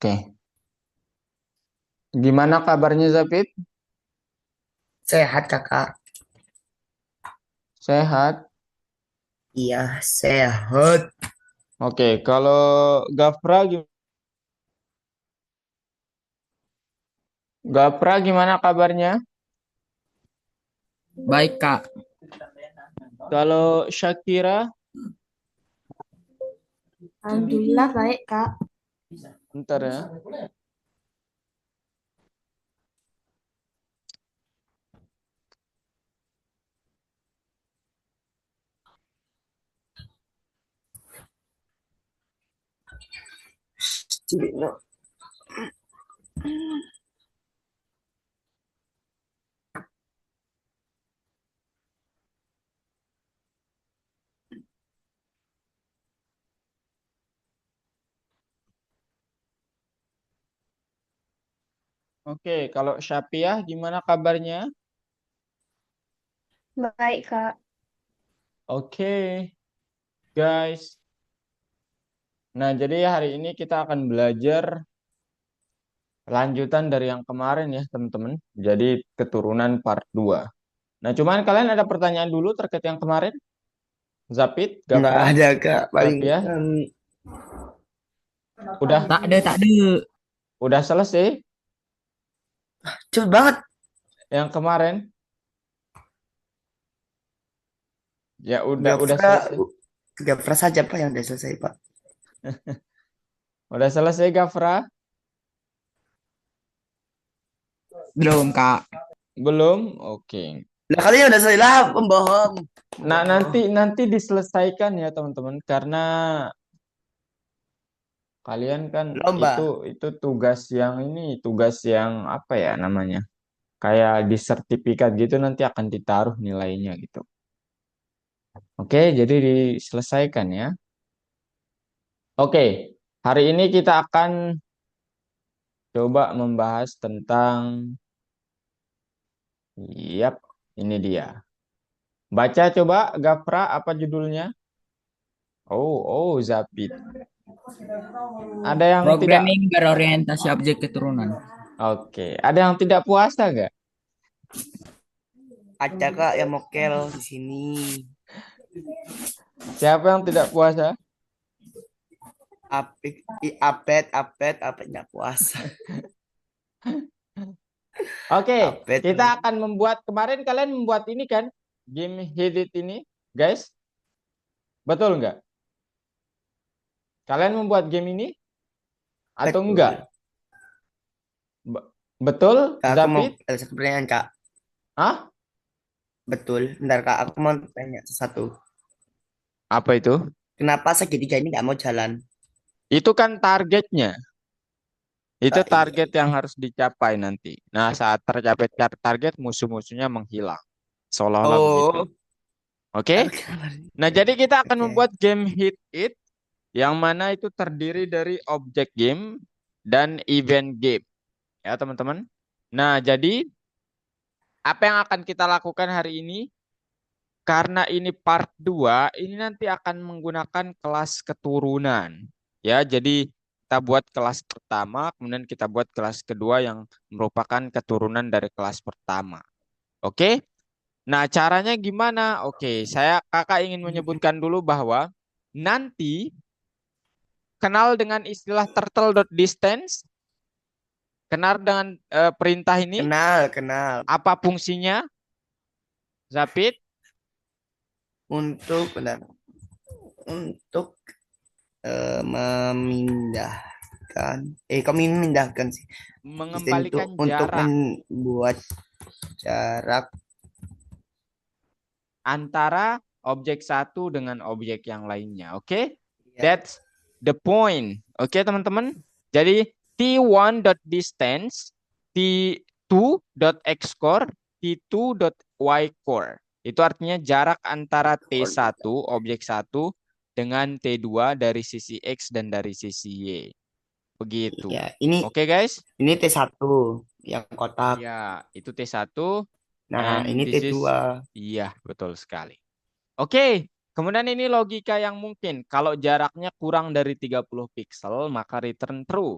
Oke. Gimana kabarnya Zapid? Sehat kakak. Sehat? Iya sehat. Oke, kalau Gafra, Gafra gimana kabarnya? Baik, Kak. Kalau Shakira, Alhamdulillah baik, Kak. bentar ya. Oke, kalau Syafiah gimana kabarnya? Baik, Kak. Oke, guys. Nah, jadi hari ini kita akan belajar lanjutan dari yang kemarin ya, teman-teman. Jadi keturunan part 2. Nah, cuman kalian ada pertanyaan dulu terkait yang kemarin? Zapid, Nggak Gafra, ada kak. Paling Syafiah, udah Tak ada, tak ada. udah selesai cepet banget. yang kemarin? Ya udah Gapra, selesai. Gapra saja pak yang udah selesai pak. Udah selesai Gafra? Belum, Kak. Belum? Oke. Lah kalian udah selesai lah, pembohong. Nah, Pembohong. nanti diselesaikan ya, teman-teman, karena kalian kan itu Lomba. itu tugas yang apa ya namanya? Kayak di sertifikat gitu nanti akan ditaruh nilainya gitu. Oke, jadi diselesaikan ya. Oke, hari ini kita akan coba membahas tentang, yap, ini dia. Baca coba, Gafra, apa judulnya? Zapit. Ada yang tidak, Programming berorientasi objek keturunan. oke. Ada yang tidak puasa nggak? Ada kak yang mokel di sini. Siapa yang tidak puasa? Apik, apet nggak puasa. Oke, Apet. kita akan membuat, kemarin kalian membuat ini kan? Game Hidit ini, guys. Betul nggak? Kalian membuat game ini atau enggak? Betul. Be- Betul, Kak, aku mau Zapit? ada satu pertanyaan kak. Hah? Betul. Bentar kak, aku mau tanya sesuatu. Apa itu? Kenapa segitiga ini nggak mau jalan? Itu kan targetnya. Itu Oh, iya, target iya. yang harus dicapai nanti. Nah, saat tercapai target, musuh-musuhnya menghilang. Seolah-olah begitu. Oh, Oke? oke. Nah, jadi kita akan Oke. membuat game Hit It yang mana itu terdiri dari object game dan event game. Ya, teman-teman. Nah, jadi apa yang akan kita lakukan hari ini? Karena ini part 2, ini nanti akan menggunakan kelas keturunan. Ya, jadi kita buat kelas pertama, kemudian kita buat kelas kedua yang merupakan keturunan dari kelas pertama. Oke? Nah, caranya gimana? Oke, kakak ingin menyebutkan dulu bahwa nanti kenal dengan istilah turtle.distance, kenal dengan perintah ini, Kenal, kenal. apa fungsinya? Zapit, Untuk, benar. Untuk memindahkan, kok memindahkan sih? mengembalikan Untuk jarak membuat jarak. antara objek satu dengan objek yang lainnya. Oke? Ya, That's the point. Oke, teman-teman? Jadi T1.distance, T2.xcore, T2.ycore. Itu artinya jarak antara T1 objek satu dengan T2 dari sisi X dan dari sisi Y. Begitu. ya. Ini Oke, guys? ini T1 yang kotak. Ya, itu T1 Nah, and ini this is, T2. iya, betul sekali. Oke, kemudian ini logika yang mungkin. Kalau jaraknya kurang dari 30 pixel, maka return true.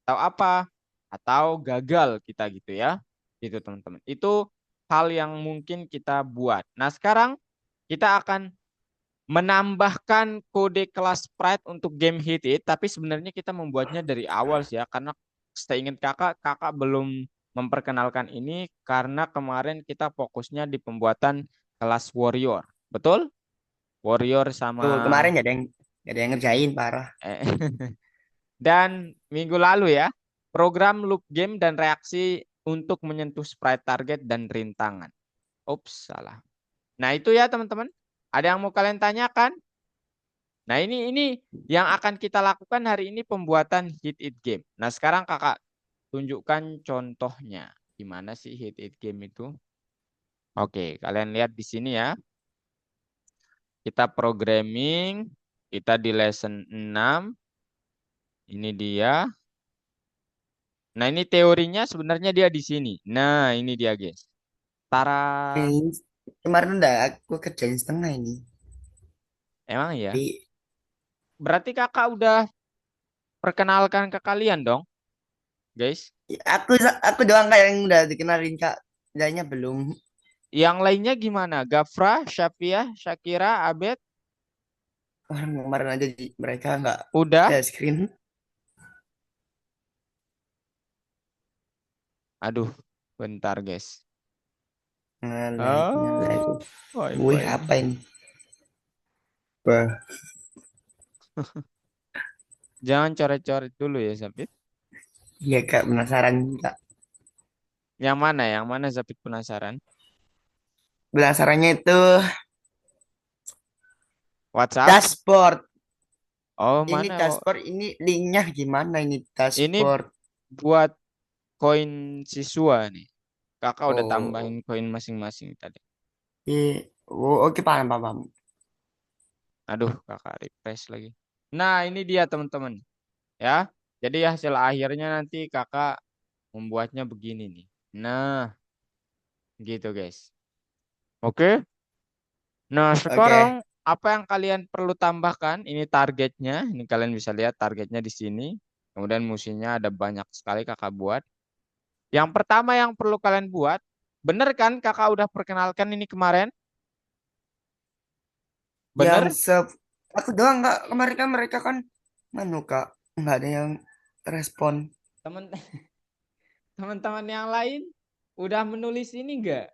atau apa atau gagal kita gitu ya. Gitu teman-teman. Itu hal yang mungkin kita buat. Nah, sekarang kita akan menambahkan kode kelas sprite untuk game Hit It, tapi sebenarnya kita membuatnya dari awal sih ya, karena seingat kakak belum memperkenalkan ini karena kemarin kita fokusnya di pembuatan kelas warrior, betul? Warrior Tuh, sama kemarin gak ada yang ngerjain parah. eh, dan minggu lalu ya, program loop game dan reaksi untuk menyentuh sprite target dan rintangan. Ups, salah. Nah, itu ya teman-teman. Ada yang mau kalian tanyakan? Nah, ini yang akan kita lakukan hari ini pembuatan Hit It Game. Nah, sekarang kakak tunjukkan contohnya. Gimana sih Hit It Game itu? Oke, kalian lihat di sini ya. Kita programming, kita di lesson 6. Ini dia. Nah, ini teorinya sebenarnya dia di sini. Nah, ini dia, guys. Tara. Ini kemarin udah aku kerjain setengah ini. Emang ya? Jadi Berarti kakak udah perkenalkan ke kalian dong, guys. aku doang kayak yang udah dikenalin Kak. Lainnya belum. Yang lainnya gimana? Gafra, Syafia, Syakira, Abed? Orang kemarin aja mereka nggak Udah? share screen. Aduh, bentar guys. Nge-lag. Oh, Wih, wifi. apa ini? Bah. Jangan coret-coret dulu ya, Zapit. Iya Kak, penasaran Kak. Yang mana? Yang mana Zapit penasaran? Penasarannya itu WhatsApp? dashboard. Oh, Ini mana? Oh, dashboard, ini linknya gimana ini ini dashboard? buat koin siswa nih. Kakak udah tambahin Oh, koin masing-masing tadi. oh, oke paham paham. Aduh, kakak refresh lagi. Nah, ini dia teman-teman. Ya, jadi hasil akhirnya nanti kakak membuatnya begini nih. Nah, gitu guys. Oke. Nah, Oke, sekarang apa yang kalian perlu tambahkan? Ini targetnya. Ini kalian bisa lihat targetnya di sini. Kemudian musimnya ada banyak sekali kakak buat. Yang pertama yang perlu kalian buat, bener kan kakak udah perkenalkan ini kemarin? yang Bener? aku doang Kak. Kemarin kan mereka kan manu Kak, nggak ada yang respon. Teman teman-teman yang lain udah menulis ini enggak?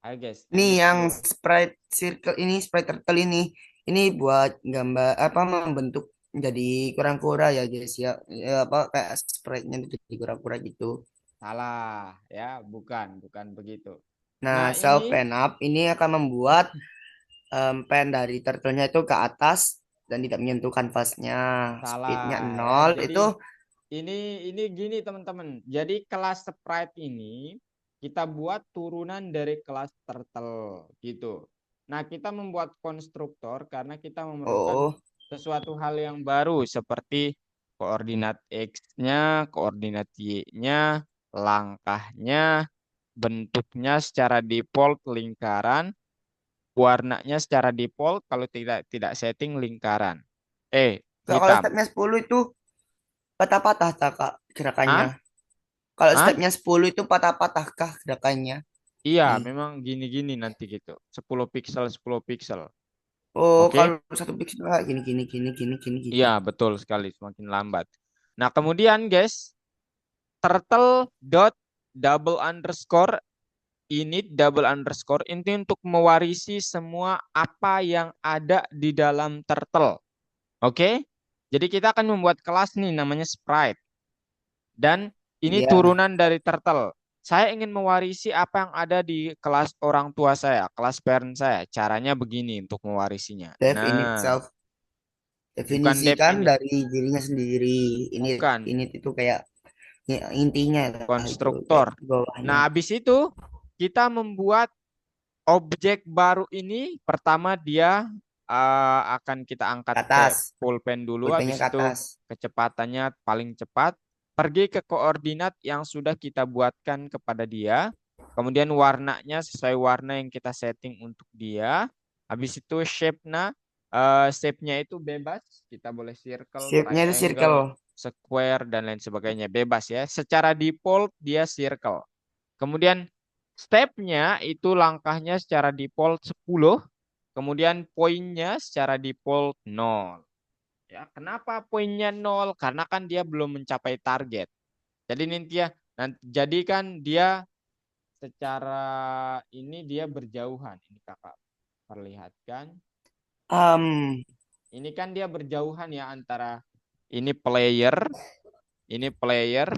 Ayo guys, Nih tulis yang dulu. sprite circle ini, sprite turtle ini buat gambar apa membentuk jadi kura-kura ya guys ya. Ya, apa kayak sprite-nya itu jadi kura-kura gitu. Salah, ya, bukan begitu. Nah, Nah, self ini pen up ini akan membuat pen dari turtle-nya itu ke atas dan tidak menyentuh kanvasnya. Speednya salah ya. nol Jadi itu. ini gini teman-teman. Jadi kelas sprite ini kita buat turunan dari kelas turtle gitu. Nah, kita membuat konstruktor karena kita memerlukan Oh, sesuatu hal yang baru seperti koordinat X-nya, koordinat Y-nya, langkahnya, bentuknya secara default lingkaran, warnanya secara default kalau tidak setting lingkaran. kalau Hitam. stepnya 10 itu patah-patah tak Kak gerakannya. Ah? Kalau Ah? stepnya 10 itu patah-patah kah gerakannya? Iya, Nih. memang gini-gini nanti gitu. 10 piksel, 10 piksel. Oh, Oke? kalau satu pixel Kak, gini gini gini gini gini gitu. Iya, betul sekali. Semakin lambat. Nah, kemudian guys, turtle dot double underscore init double underscore ini untuk mewarisi semua apa yang ada di dalam turtle. Oke? Jadi kita akan membuat kelas nih namanya sprite. Dan ini Iya, turunan dari turtle. Saya ingin mewarisi apa yang ada di kelas orang tua saya, kelas parent saya. Caranya begini untuk mewarisinya. dev init Nah, self bukan dep definisikan ini, dari dirinya sendiri. Ini bukan init itu kayak intinya lah itu kayak konstruktor. bawahnya. Nah, habis itu kita membuat objek baru ini. Pertama dia akan kita angkat Ke ke atas, pulpen dulu. pulpennya Habis ke itu atas. kecepatannya paling cepat. Pergi ke koordinat yang sudah kita buatkan kepada dia. Kemudian warnanya sesuai warna yang kita setting untuk dia. Habis itu shape-nya itu bebas. Kita boleh circle, Shape-nya itu circle. triangle, square, dan lain sebagainya. Bebas ya. Secara default dia circle. Kemudian stepnya itu langkahnya secara default 10. Kemudian poinnya secara default 0. Ya, kenapa poinnya 0? Karena kan dia belum mencapai target. Jadi jadi kan dia secara ini dia berjauhan. Ini kakak perlihatkan. Um, Ini kan dia berjauhan ya antara ini player, ini player,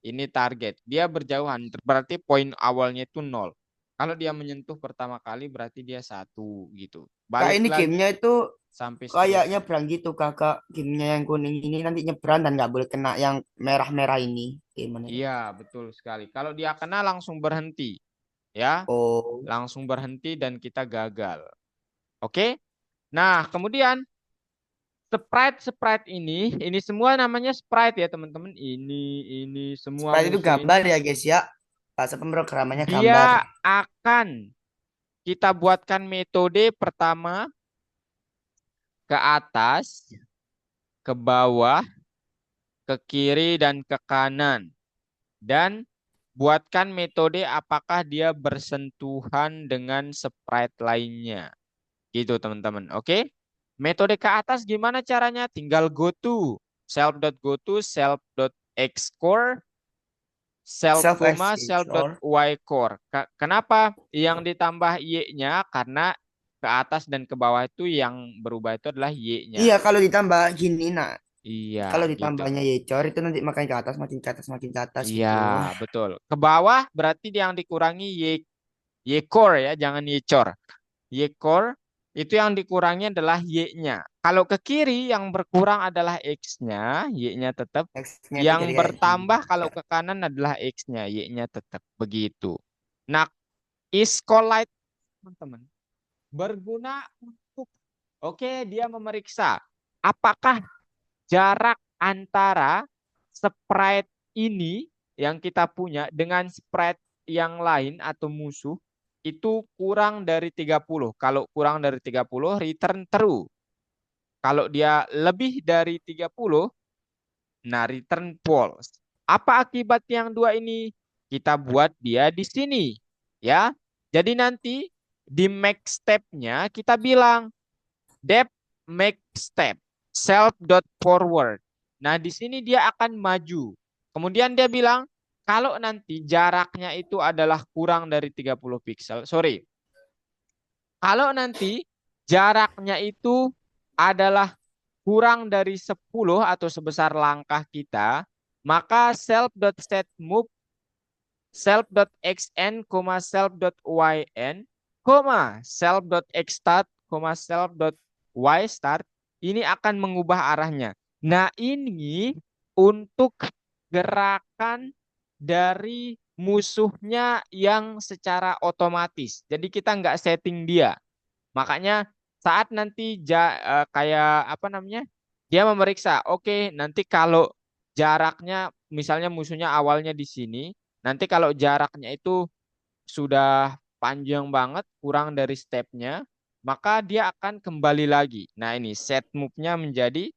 ini target. Dia berjauhan. Berarti poin awalnya itu 0. Kalau dia menyentuh pertama kali berarti dia 1 gitu. Kak, Balik ini lagi gamenya itu sampai kayak seterusnya. nyebrang gitu kakak. Gamenya yang kuning ini nanti nyebrang dan nggak boleh kena yang merah-merah ini. Gimana ya? Iya, betul sekali. Kalau dia kena langsung berhenti, ya. Oh, Langsung berhenti dan kita gagal. Oke? Nah, kemudian sprite ini semua namanya sprite ya, teman-teman. Ini semua sprite itu musuh ini gambar ya guys ya. Bahasa pemrogramannya gambar. dia akan kita buatkan metode pertama ke atas, ke bawah, ke kiri dan ke kanan. Dan buatkan metode apakah dia bersentuhan dengan sprite lainnya. Gitu teman-teman. Oke? Metode ke atas gimana caranya? Tinggal go to self.goto, self.xcore, self Self koma, executor. self.ycore. Kenapa yang ditambah y-nya? Karena ke atas dan ke bawah itu yang berubah itu adalah y-nya. Iya, kalau ditambah gini, nah, Iya, kalau gitu. ditambahnya yecor itu nanti makin ke atas, makin ke atas, makin ke atas Iya, gitu. betul. Ke bawah berarti yang dikurangi y-core ya, jangan y-cor. Y-core itu yang dikurangi adalah y-nya. Kalau ke kiri yang berkurang adalah x-nya, y-nya tetap. X-nya itu Yang jadi kayak gini. bertambah kalau ke kanan adalah x-nya, y-nya tetap begitu. Nah, iscolite teman-teman berguna untuk dia memeriksa apakah jarak antara sprite ini yang kita punya dengan sprite yang lain atau musuh itu kurang dari 30. Kalau kurang dari 30, return true. Kalau dia lebih dari 30, nah return false. Apa akibat yang dua ini? Kita buat dia di sini. Ya. Jadi nanti di next step-nya kita bilang depth make step self.forward. Nah, di sini dia akan maju. Kemudian dia bilang kalau nanti jaraknya itu adalah kurang dari 30 pixel. Sorry. Kalau nanti jaraknya itu adalah kurang dari 10 atau sebesar langkah kita, maka self.setMove, self.xn, self.yn, self.xstart, self.ystart, ini akan mengubah arahnya. Nah, ini untuk gerakan dari musuhnya yang secara otomatis. Jadi kita nggak setting dia. Makanya saat nanti kayak apa namanya? Dia memeriksa, oke, nanti kalau jaraknya misalnya musuhnya awalnya di sini, nanti kalau jaraknya itu sudah panjang banget, kurang dari stepnya, maka dia akan kembali lagi. Nah, ini set move-nya menjadi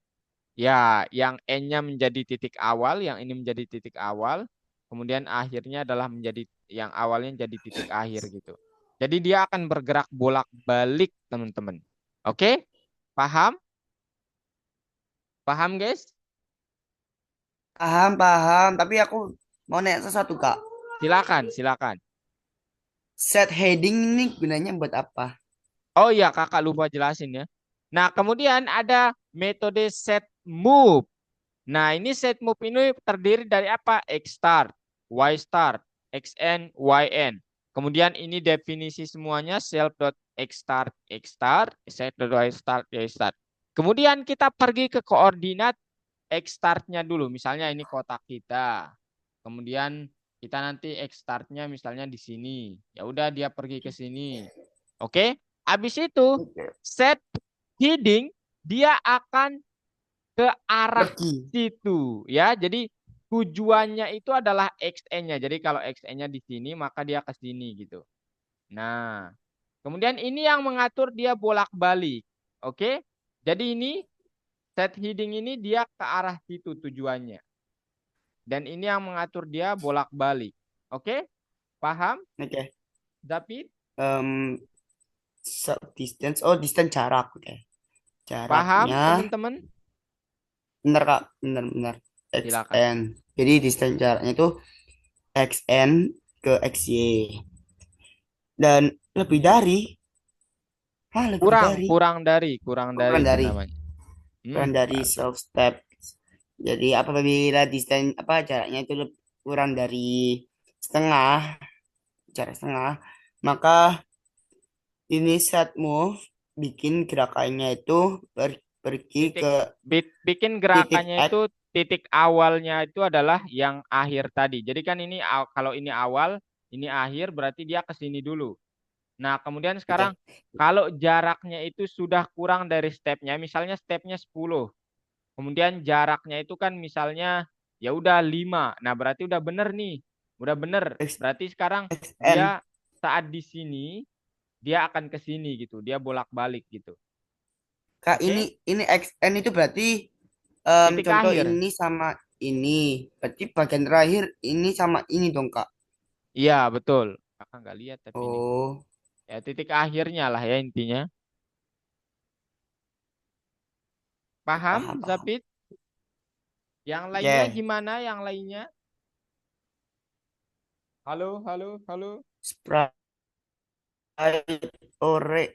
ya yang N-nya menjadi titik awal, yang ini menjadi titik awal, kemudian akhirnya adalah menjadi yang awalnya jadi titik akhir gitu. Jadi dia akan bergerak bolak-balik, teman-teman. Oke? Paham? Paham, guys? Paham, paham. Tapi aku mau nanya sesuatu, Kak. Silakan, silakan. Set heading ini gunanya buat apa? Oh iya, kakak lupa jelasin ya. Nah, kemudian ada metode set move. Nah, ini set move ini terdiri dari apa? X start, Y start, XN, YN. Kemudian ini definisi semuanya self.xstart, xstart, set.ystart, ystart. Kemudian kita pergi ke koordinat X startnya dulu. Misalnya ini kotak kita. Kemudian kita nanti X startnya misalnya di sini. Ya udah dia pergi ke sini. Oke? Habis itu Oke. set heading dia akan ke arah Pergi. situ ya. Jadi tujuannya itu adalah XN-nya. Jadi kalau XN-nya di sini maka dia ke sini gitu. Nah, kemudian ini yang mengatur dia bolak-balik. Oke? Jadi ini Set heading ini dia ke arah situ tujuannya. Dan ini yang mengatur dia bolak-balik. Oke? Paham, Oke. David? Em, distance. Oh, distance jarak. Oke. Paham, Jaraknya. teman-teman? Bener Kak. Bener. Silakan. XN. Jadi distance jaraknya itu XN ke XY. Dan lebih dari. Lebih Kurang, dari. kurang dari, kurang dari Kurang itu dari. namanya. Kurang dari Bagus. self step. Jadi apabila distance jaraknya itu kurang dari setengah, jarak setengah, maka ini set move bikin gerakannya itu pergi Titik, ke bikin titik gerakannya X. itu titik awalnya itu adalah yang akhir tadi. Jadi kan ini kalau ini awal, ini akhir berarti dia ke sini dulu. Nah, kemudian sekarang Oke. kalau jaraknya itu sudah kurang dari stepnya, misalnya stepnya 10, kemudian jaraknya itu kan misalnya ya udah 5. Nah, berarti udah bener nih. Udah bener. X, Berarti sekarang XN. dia saat di sini dia akan ke sini gitu. Dia bolak-balik gitu. Kak, Oke? ini XN itu berarti Titik contoh akhir. ini sama ini. Berarti bagian terakhir ini sama ini dong, Kak. Iya, betul. Kakak nggak lihat tapi ini. Oh, Ya, titik akhirnya lah ya intinya. Paham, paham. Zapit? Yang lainnya Oke. gimana? Yang lainnya? Halo, halo, halo. Sprite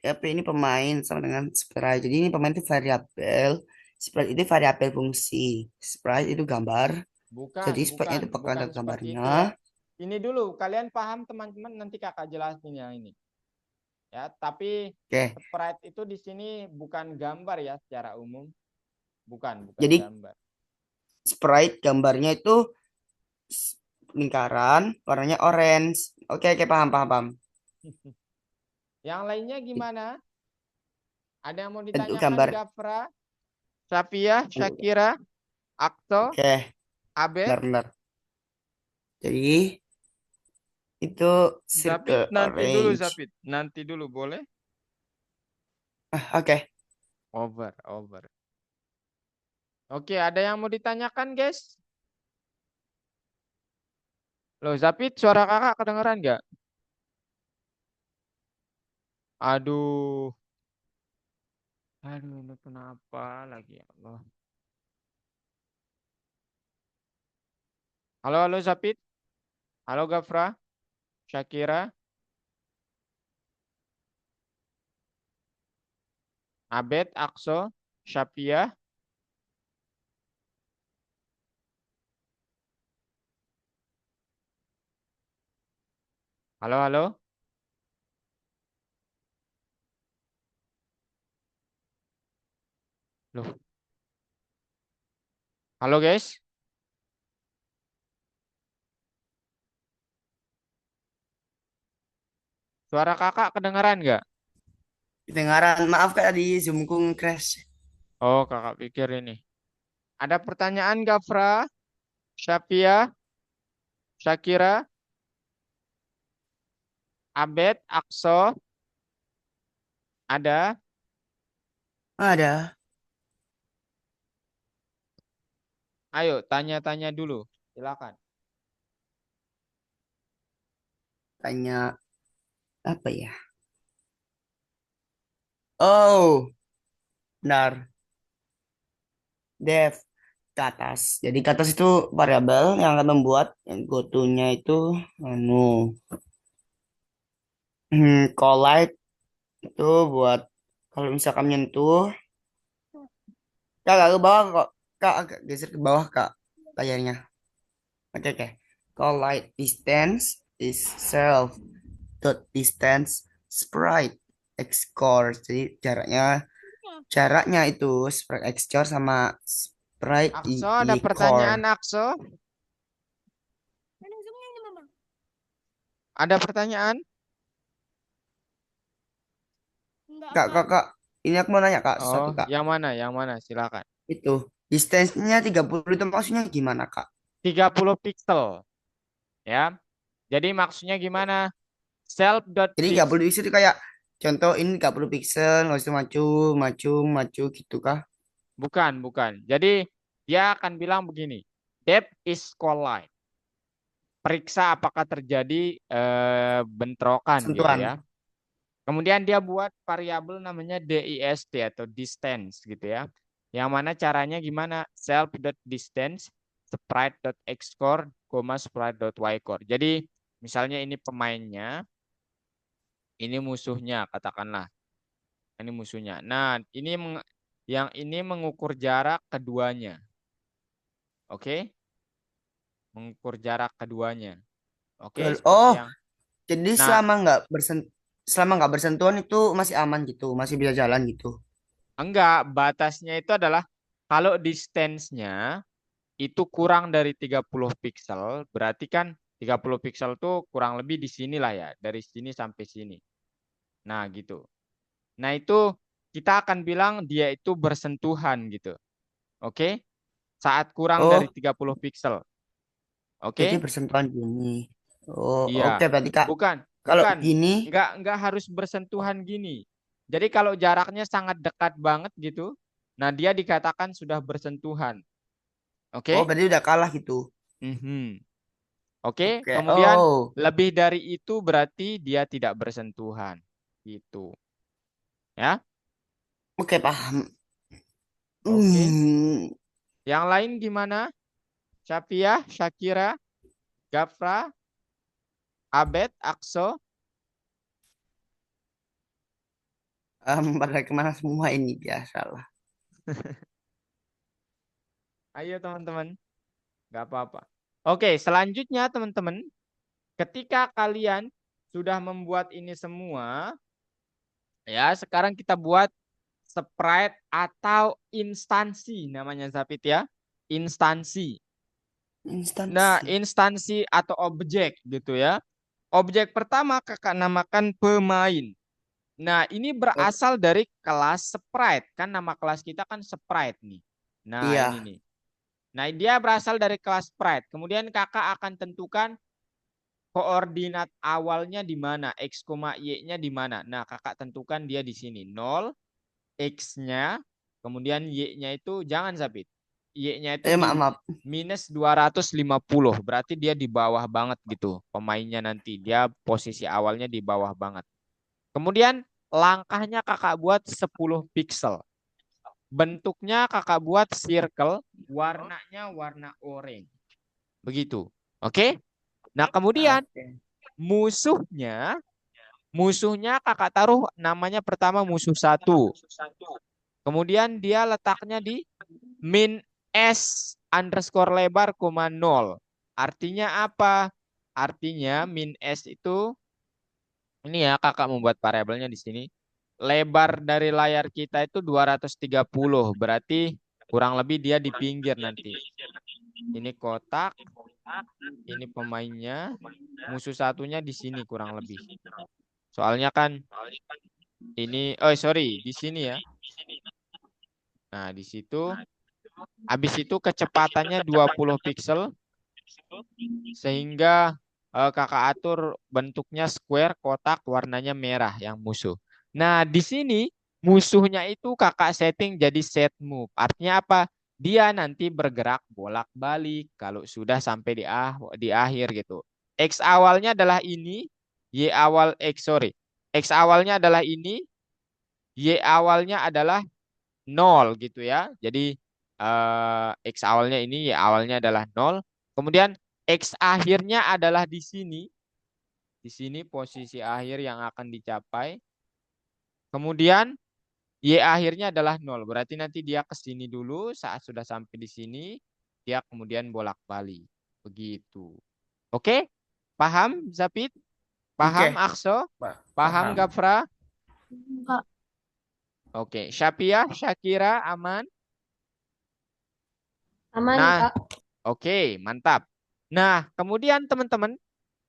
apa ini pemain sama dengan sprite. Jadi ini pemain itu variabel. Sprite itu variabel fungsi. Sprite itu gambar. Bukan, Jadi sprite bukan, itu pakai bukan ada seperti gambarnya. itu ya. Ini dulu, kalian paham teman-teman, nanti kakak jelasin yang ini. Ya, tapi Oke. sprite itu di sini bukan gambar ya secara umum. Bukan Jadi gambar. sprite gambarnya itu lingkaran, warnanya orange. Oke, paham. Yang lainnya gimana? Ada yang mau Bentuk ditanyakan gambar. Gafra, Safia, Shakira, Akto, Oke, Abed? benar. Jadi itu Zapit, circle nanti dulu orange. Zapit. Nanti dulu boleh? Oke. Over. Oke, ada yang mau ditanyakan, guys? Loh, Zapit, suara kakak kedengeran nggak? Aduh, ini kenapa lagi ya Allah? Halo, Zapit. Halo, Gafra, Shakira, Abed, Akso, Shapia. Halo. Loh, halo guys. Suara kakak kedengeran nggak? Kedengaran. Maaf Kak tadi Zoomku crash. Oh, kakak pikir ini. Ada pertanyaan, Gafra, Shapia, Shakira, Abed, Akso, ada? Ada. Ayo, tanya-tanya dulu. Silakan. Tanya apa ya? Oh, benar. Dev ke atas. Jadi ke atas itu variabel yang akan membuat yang goto-nya itu anu collide itu buat kalau misalkan menyentuh Kak ke bawah kok. Kak agak geser ke bawah Kak layarnya. Oke. Collide distance is self dot distance sprite x core. Jadi jaraknya itu sprite x core sama sprite Akso, y ada core. pertanyaan, Akso? Ada pertanyaan? Kak. Ini aku mau nanya Kak Oh, sesuatu Kak. yang mana? Yang mana? Silakan. Itu distance-nya 30 itu maksudnya gimana Kak? 30 pixel, ya. Jadi maksudnya gimana? Jadi Self.pix. 30 pixel itu kayak contoh ini 30 pixel, nggak usah maju gitu Kak? Bukan, bukan. Jadi dia akan bilang begini. Depth is collide. Periksa apakah terjadi bentrokan gitu Sentuhan. ya. Kemudian dia buat variabel namanya DIST atau distance gitu ya. Yang mana caranya gimana? Self.distance, sprite.xcore, sprite.ycore. Jadi misalnya ini pemainnya, ini musuhnya katakanlah. Ini musuhnya. Nah, yang ini mengukur jarak keduanya. Oke? Mengukur jarak keduanya. Oke, Oh, seperti yang. jadi Nah, selama nggak bersentuhan itu masih aman gitu, masih bisa jalan gitu. enggak, batasnya itu adalah kalau distance-nya itu kurang dari 30 pixel, berarti kan 30 pixel tuh kurang lebih di sini lah ya, dari sini sampai sini. Nah, gitu. Nah, itu kita akan bilang dia itu bersentuhan gitu. Oke? Saat kurang dari Oh, 30 pixel. jadi Oke? bersentuhan gini. Oh, oke Iya. berarti Kak. Bukan, Kalau bukan. gini, Enggak harus bersentuhan gini. Jadi kalau jaraknya sangat dekat banget gitu, nah dia dikatakan sudah bersentuhan. oh Oke? berarti udah kalah gitu. Mhm. Oke, Oke, kemudian oh, lebih dari itu berarti dia tidak bersentuhan. Gitu. Ya. oke paham. Oke. Hmm, Yang lain gimana? Syafia, Syakira, Gafra, Abed, Akso. pada kemana semua ini biasalah. Ayo teman-teman. Gak apa-apa. Oke, selanjutnya teman-teman. Ketika kalian sudah membuat ini semua, ya sekarang kita buat sprite atau instansi namanya Zapit ya. Instansi. Nah, Instansi. instansi atau objek gitu ya. Objek pertama kakak namakan pemain. Nah, ini Oh, berasal dari kelas sprite. Kan nama kelas kita kan sprite nih. Nah, ini iya. nih. Nah, dia berasal dari kelas sprite. Kemudian kakak akan tentukan koordinat awalnya di mana, X, Y-nya di mana. Nah, kakak tentukan dia di sini. 0, X-nya, kemudian Y-nya itu jangan Zabit. Y-nya itu Maaf, di maaf. minus 250. Berarti dia di bawah banget gitu. Pemainnya nanti. Dia posisi awalnya di bawah banget. Kemudian langkahnya kakak buat 10 pixel. Bentuknya kakak buat circle. Warnanya warna oranye. Begitu. Oke? Nah, kemudian Oke. musuhnya musuhnya kakak taruh namanya pertama musuh satu. Kemudian dia letaknya di min s underscore lebar, 0. Artinya apa? Artinya min s itu ini ya kakak membuat variabelnya di sini. Lebar dari layar kita itu 230. Berarti kurang lebih dia di pinggir nanti. Ini kotak, ini pemainnya, musuh satunya di sini kurang lebih. Soalnya kan ini, oh sorry, di sini ya. Nah, di situ. Habis itu kecepatannya 20 pixel. Sehingga kakak atur bentuknya square, kotak, warnanya merah yang musuh. Nah, di sini musuhnya itu kakak setting jadi set move. Artinya apa? Dia nanti bergerak bolak-balik kalau sudah sampai di akhir gitu. X awalnya adalah ini, Y awal X sorry. X awalnya adalah ini, Y awalnya adalah 0 gitu ya. Jadi X awalnya ini, Y awalnya adalah 0. Kemudian X akhirnya adalah di sini. Di sini posisi akhir yang akan dicapai. Kemudian Y akhirnya adalah 0. Berarti nanti dia ke sini dulu. Saat sudah sampai di sini, dia kemudian bolak-balik. Begitu. Oke? Paham, Zapit? Oke, Paham, Akso? Paham, paham. Gafra? Kak, Oke. Syapia, Syakira, aman? aman Nah, Kak. oke, mantap. Nah, kemudian teman-teman,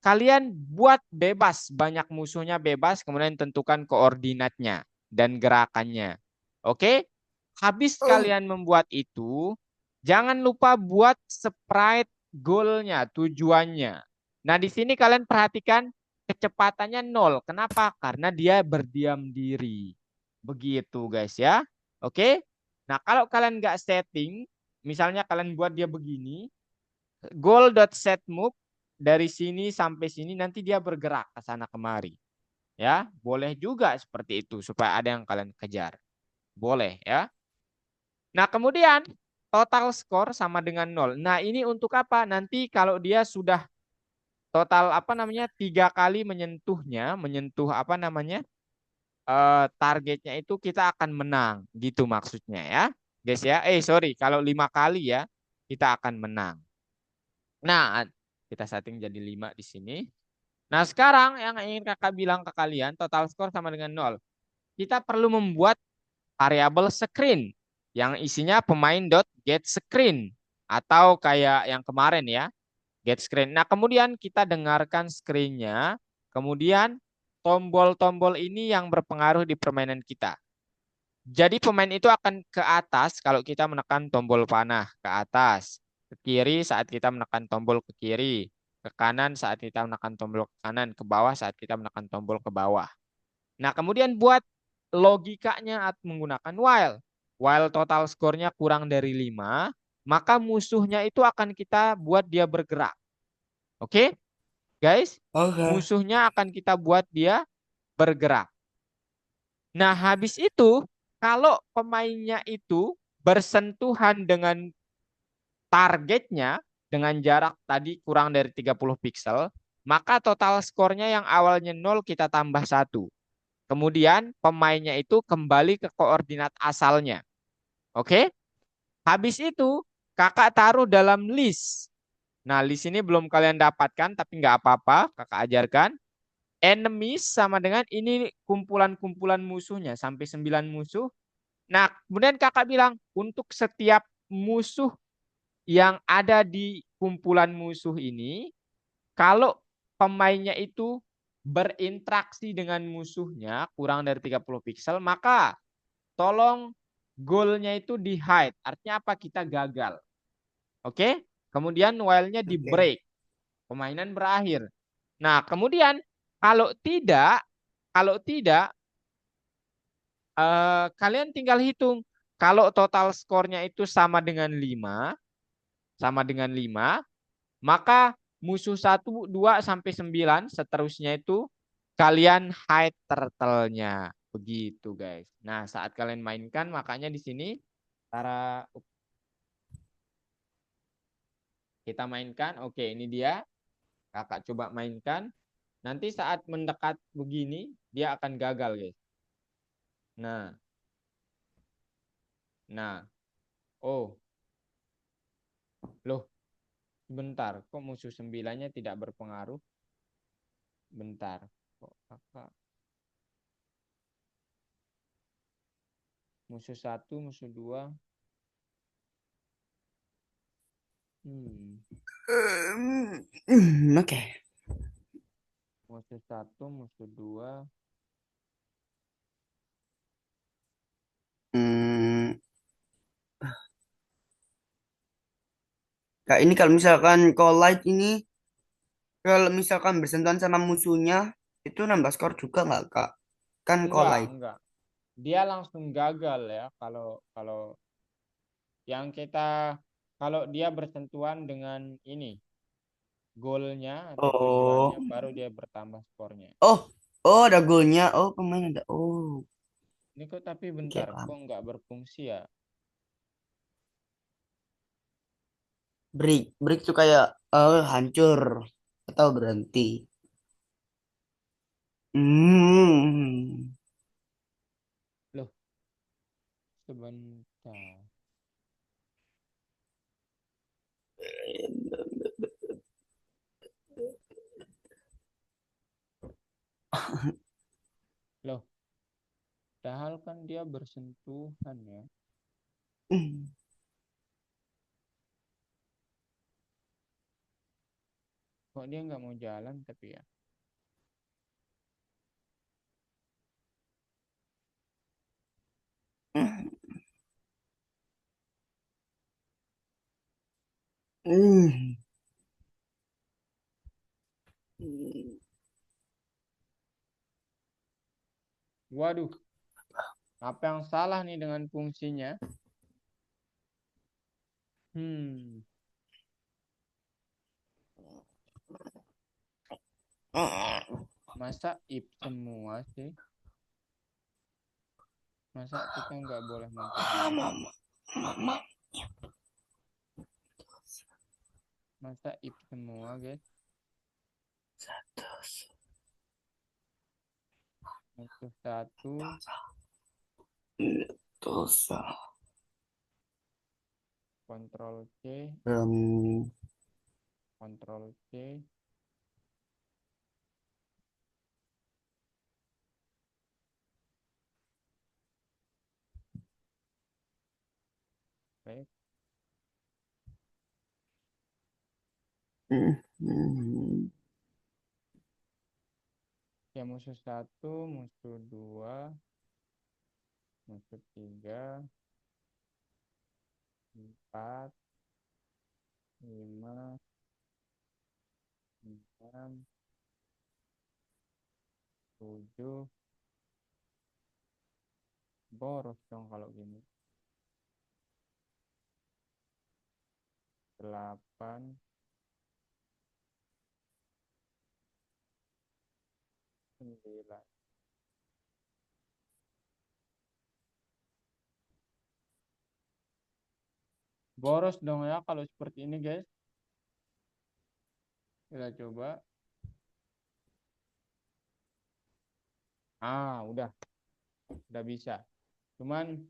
kalian buat bebas, banyak musuhnya bebas, kemudian tentukan koordinatnya dan gerakannya. Oke? Habis Oh, kalian membuat itu, jangan lupa buat sprite goalnya, tujuannya. Nah, di sini kalian perhatikan kecepatannya 0. Kenapa? Karena dia berdiam diri. Begitu, guys ya. Oke? Nah, kalau kalian nggak setting, misalnya kalian buat dia begini, goal.setMove dari sini sampai sini nanti dia bergerak ke sana kemari. Ya, boleh juga seperti itu supaya ada yang kalian kejar. Boleh ya. Nah, kemudian total skor sama dengan 0. Nah, ini untuk apa? Nanti kalau dia sudah total apa namanya 3 kali menyentuh apa namanya targetnya itu kita akan menang, gitu maksudnya ya, guys ya. Sorry, kalau 5 kali ya kita akan menang. Nah, kita setting jadi 5 di sini. Nah, sekarang yang ingin kakak bilang ke kalian, total skor sama dengan 0. Kita perlu membuat variabel screen yang isinya pemain dot get screen atau kayak yang kemarin ya, get screen. Nah, kemudian kita dengarkan screen-nya, kemudian tombol-tombol ini yang berpengaruh di permainan kita. Jadi pemain itu akan ke atas kalau kita menekan tombol panah, ke atas. Ke kiri saat kita menekan tombol ke kiri. Ke kanan saat kita menekan tombol ke kanan. Ke bawah saat kita menekan tombol ke bawah. Nah, kemudian buat logikanya menggunakan while. While total skornya kurang dari 5, maka musuhnya itu akan kita buat dia bergerak. Oke, guys? Oke. Musuhnya akan kita buat dia bergerak. Nah, habis itu, kalau pemainnya itu bersentuhan dengan targetnya dengan jarak tadi kurang dari 30 pixel, maka total skornya yang awalnya 0 kita tambah 1. Kemudian pemainnya itu kembali ke koordinat asalnya. Oke? Habis itu kakak taruh dalam list. Nah, list ini belum kalian dapatkan tapi nggak apa-apa, kakak ajarkan. Enemies sama dengan ini kumpulan-kumpulan musuhnya sampai 9 musuh. Nah, kemudian kakak bilang untuk setiap musuh yang ada di kumpulan musuh ini, kalau pemainnya itu berinteraksi dengan musuhnya kurang dari 30 pixel, maka tolong goalnya itu di hide. Artinya apa? Kita gagal. Oke? Kemudian while-nya di Oke. break. Permainan berakhir. Nah, kemudian kalau tidak kalian tinggal hitung. Kalau total skornya itu sama dengan 5, maka musuh 1, 2 sampai 9 seterusnya itu kalian hide turtle-nya. Begitu, guys. Nah, saat kalian mainkan makanya di sini cara kita mainkan. Oke, ini dia. Kakak coba mainkan. Nanti saat mendekat begini dia akan gagal, guys. Nah, nah. Oh, loh, bentar. Kok musuh 9-nya tidak berpengaruh? Bentar. Kok kakak musuh 1, musuh 2. Hmm. Oke. Musuh 1, musuh 2. Hmm, Kak, ini kalau misalkan collide ini, kalau misalkan bersentuhan sama musuhnya, itu nambah skor juga nggak, Kak? Kan Enggak, collide. enggak. Dia langsung gagal ya kalau kalau yang kita kalau dia bersentuhan dengan ini goalnya atau Oh, tujuannya baru dia bertambah skornya. oh, oh, ada golnya. Oh, pemain ada. Oh, Ini kok tapi oke, bentar, paham. kok nggak berfungsi ya? Break, break tuh kayak hancur atau berhenti. Hmm. Loh, sebentar. Loh, padahal kan dia bersentuhan ya. Kok dia nggak mau jalan tapi ya. Hmm. Waduh, apa yang salah nih dengan fungsinya? Hmm. Masa if semua sih? Masa kita nggak boleh memperhatikan? Masa if semua, guys? Musuh satu, Dosa. Ctrl C, Um, Ctrl C. Baik. Ya, musuh satu, musuh dua, musuh tiga, empat, lima, enam, tujuh. Boros dong kalau gini. 8, 9. Boros dong ya kalau seperti ini, guys. Kita coba. Udah bisa. Cuman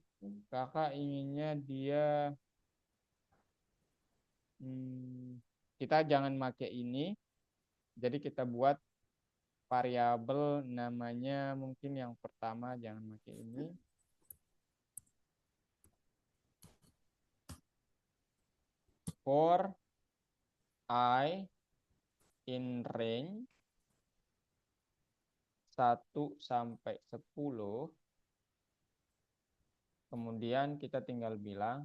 kakak inginnya dia kita jangan pakai ini. Jadi kita buat variabel namanya mungkin yang pertama jangan pakai ini. For I in range 1 sampai 10. Kemudian kita tinggal bilang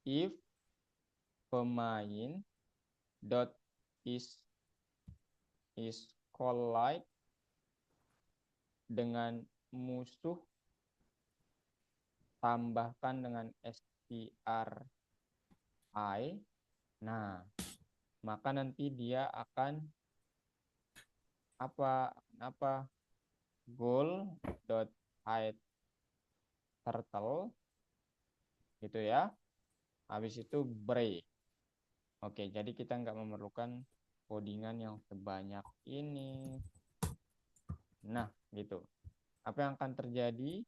if pemain dot is collide dengan musuh tambahkan dengan stri. Nah, maka nanti dia akan apa goal dot hide turtle gitu ya. Habis itu break. Oke, jadi kita nggak memerlukan codingan yang sebanyak ini. Nah, gitu. Apa yang akan terjadi?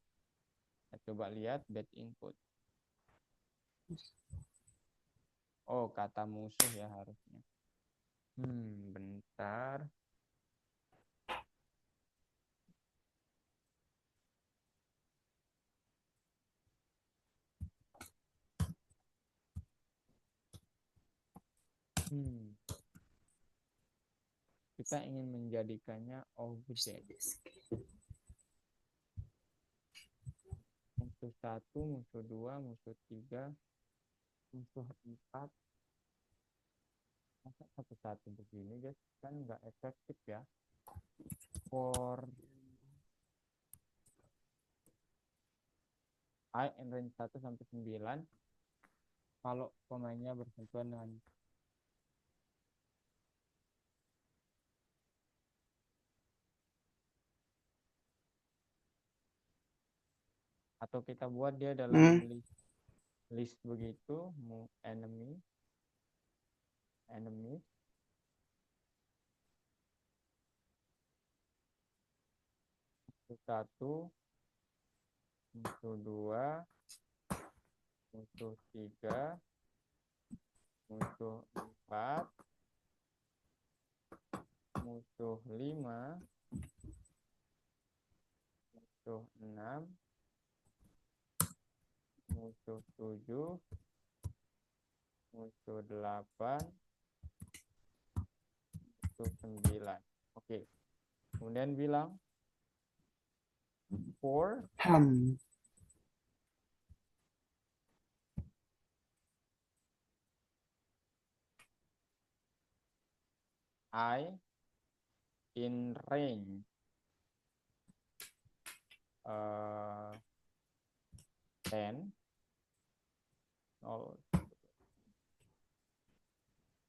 Kita coba lihat bad input. Oh, kata musuh ya harusnya. Bentar. Kita ingin menjadikannya objek. Musuh 1, musuh 2, musuh 3, musuh 4. Masa satu-satu begini, guys? Kan nggak efektif ya. For I in range 1 sampai 9. Kalau pemainnya bersentuhan dengan atau kita buat dia dalam list begitu, enemy musuh 1, musuh 2, musuh 3, musuh 4, musuh 5, musuh 6, musuh 7, musuh 8, musuh 9. Oke. Kemudian bilang for I in range 10 0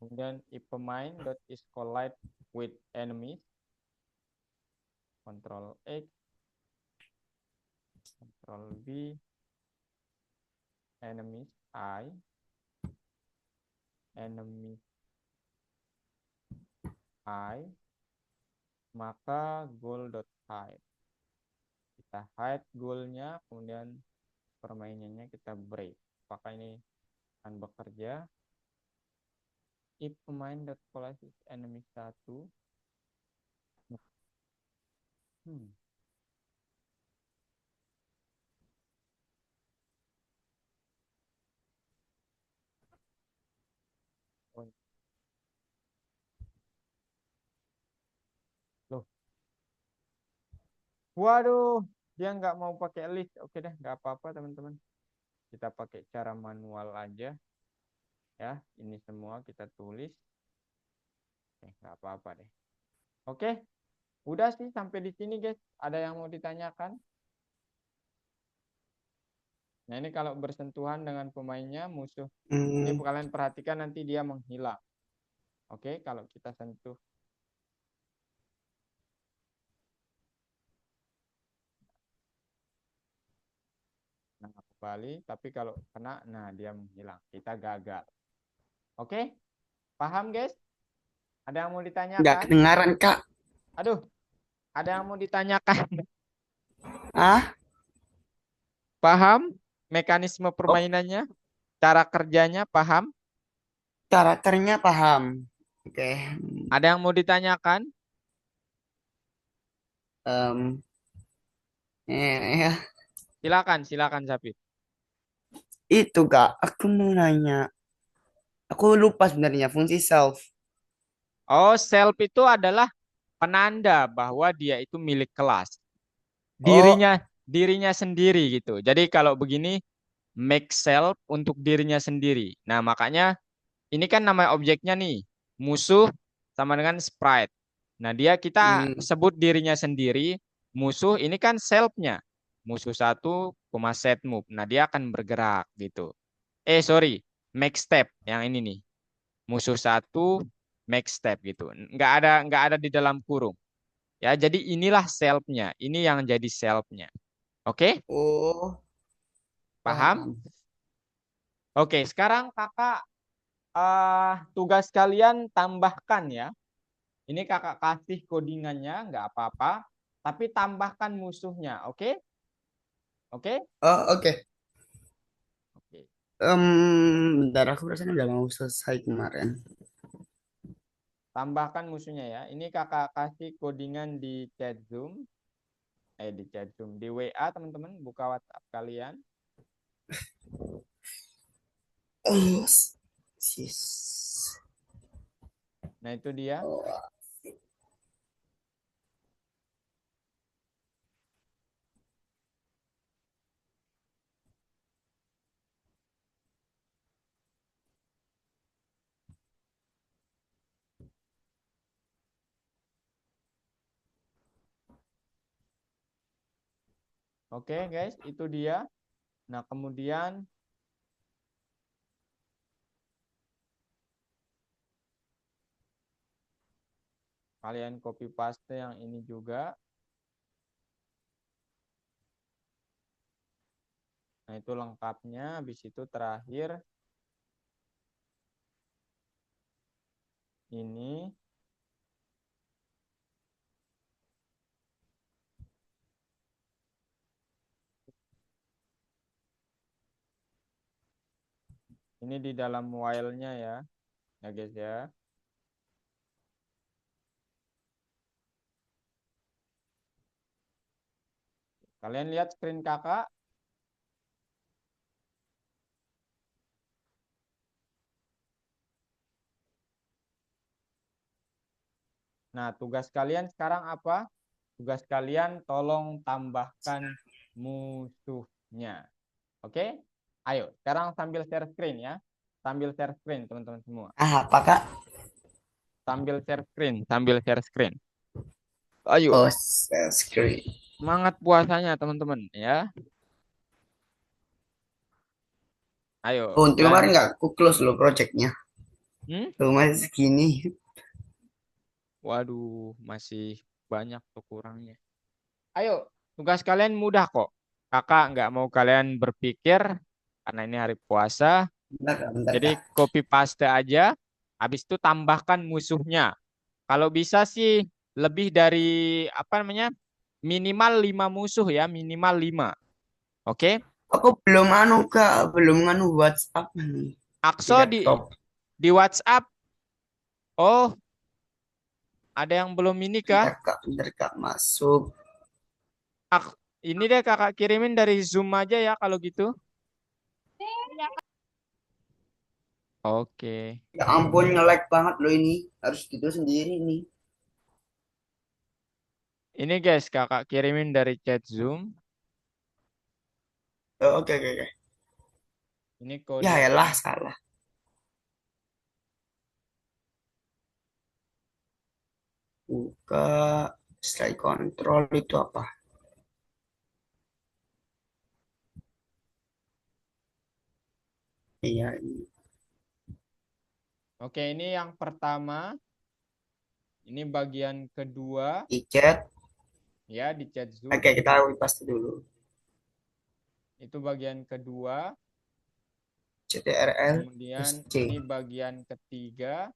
Kemudian if pemain dot is collide with enemies, Control X, Control V, enemies I, enemies I, maka goal dot hide. Kita hide goalnya, kemudian permainannya kita break. Apakah ini akan bekerja? If pemain dot collide with enemy 1. Loh. Waduh, dia nggak mau pakai list. Oke deh, nggak apa-apa teman-teman. Kita pakai cara manual aja. Ya, ini semua kita tulis. Nggak apa-apa deh. Oke, udah sih sampai di sini guys. Ada yang mau ditanyakan? Nah ini kalau bersentuhan dengan pemainnya musuh. Ini kalian perhatikan nanti dia menghilang. Oke, kalau kita sentuh. Nah, kembali, tapi kalau kena, nah dia menghilang. Kita gagal. Oke, paham guys? Ada yang mau Nggak ditanyakan? kedengaran, Kak. Aduh, ada yang mau ditanyakan? Ah, Paham mekanisme permainannya? Cara kerjanya paham? karakternya paham. Oke. Ada yang mau ditanyakan? Em, ya, Silakan, silakan Sapi. itu Kak, aku mau nanya. Aku lupa sebenarnya fungsi self. Oh, self itu adalah penanda bahwa dia itu milik kelas. Oh, Dirinya sendiri gitu. Jadi kalau begini make self untuk dirinya sendiri. Nah, makanya ini kan nama objeknya nih, musuh sama dengan sprite. Nah, kita hmm, sebut dirinya sendiri, musuh ini kan self-nya. Musuh satu, set move. Nah, dia akan bergerak gitu. Sorry, make step yang ini nih. Musuh satu, make step gitu. Nggak ada di dalam kurung. Ya, jadi inilah self-nya. Ini yang jadi self-nya. Oke? oh, Paham? paham. Oke, sekarang kakak tugas kalian tambahkan ya. Ini kakak kasih codingannya, nggak apa-apa. Tapi tambahkan musuhnya, oke? Oke? Oh, oke. Oke. Bentar, aku rasanya udah mau selesai kemarin. Tambahkan musuhnya ya. Ini kakak kasih codingan di chat Zoom. Di chat Zoom. Di WA teman-teman, buka WhatsApp kalian. Oh, sis. Nah, itu dia. Oh, Oke, guys, itu dia. Nah, kemudian kalian copy paste yang ini juga. Nah, itu lengkapnya. Habis itu terakhir ini. Ini di dalam while-nya ya. Ya, guys ya. Kalian lihat screen kakak. Nah, tugas kalian sekarang apa? Tugas kalian tolong tambahkan musuhnya. Oke? Ayo, sekarang sambil share screen ya. Sambil share screen teman-teman semua. apa Kak? Sambil share screen, sambil share screen. Ayo, Oh, screen. semangat puasanya teman-teman ya. Ayo, Oh, untuk dan kemarin nggak aku close loh projectnya. Hmm? Rumah segini. Waduh, masih banyak tuh kurangnya. Ayo, tugas kalian mudah kok. Kakak nggak mau kalian berpikir karena ini hari puasa. Bentar kak, bentar Jadi kak. copy paste aja. Habis itu tambahkan musuhnya. Kalau bisa sih lebih dari apa namanya? Minimal 5 musuh ya, minimal 5. Oke? Aku belum anu kak, belum anu WhatsApp nih di Akso laptop. di WhatsApp. Oh, ada yang belum ini kah? Bentar kak masuk. Ak- ini deh kakak kirimin dari Zoom aja ya kalau gitu. Oke. Ya ampun nge-lag banget loh ini. Harus gitu sendiri nih. Ini guys, kakak kirimin dari chat Zoom. Oh, oke oke oke. Ini Ya elah kodenya. salah. Buka slide control itu apa? Iya, ini. Oke, ini yang pertama. Ini bagian kedua Di chat. ya di chat Zoom. Oke, kita paste dulu. Itu bagian kedua. CTRL Kemudian plus ini C. bagian ketiga.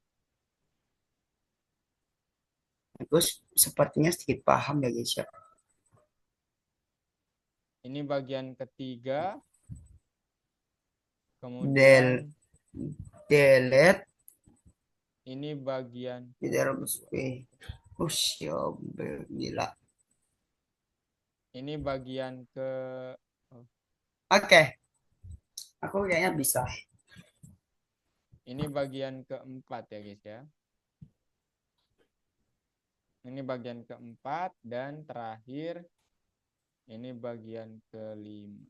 Aku sepertinya sedikit paham ya guys ya. Ini bagian ketiga. Del Kemudian delete ini bagian. di dalam P. Oh siap, gila. Ini bagian ke. Oh, Oke, aku kayaknya bisa. ini bagian keempat ya guys ya. Ini bagian keempat dan terakhir ini bagian kelima.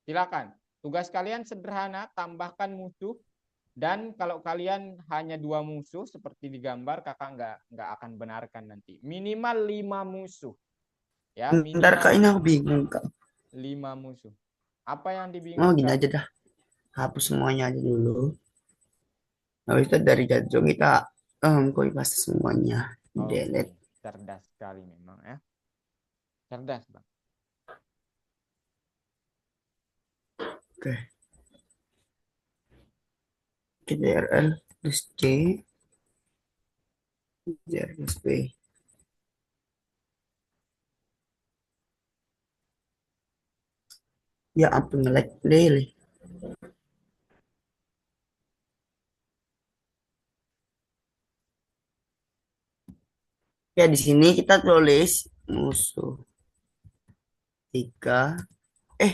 Silakan. Tugas kalian sederhana, tambahkan musuh. Dan kalau kalian hanya 2 musuh seperti di gambar, kakak nggak akan benarkan nanti. Minimal 5 musuh. Ya, Bentar kak, minimal ini aku bingung kak. 5 musuh. Apa yang Oh gini dibingungkan? aja dah. Hapus semuanya aja dulu. Habis itu dari jadwal kita copy paste semuanya. Oke, Delete. cerdas sekali memang ya. Cerdas, Bang. Oke. CTRL plus C. CTRL plus P. Ya ampun nge-lag lele. Ya di sini kita tulis musuh tiga. Eh,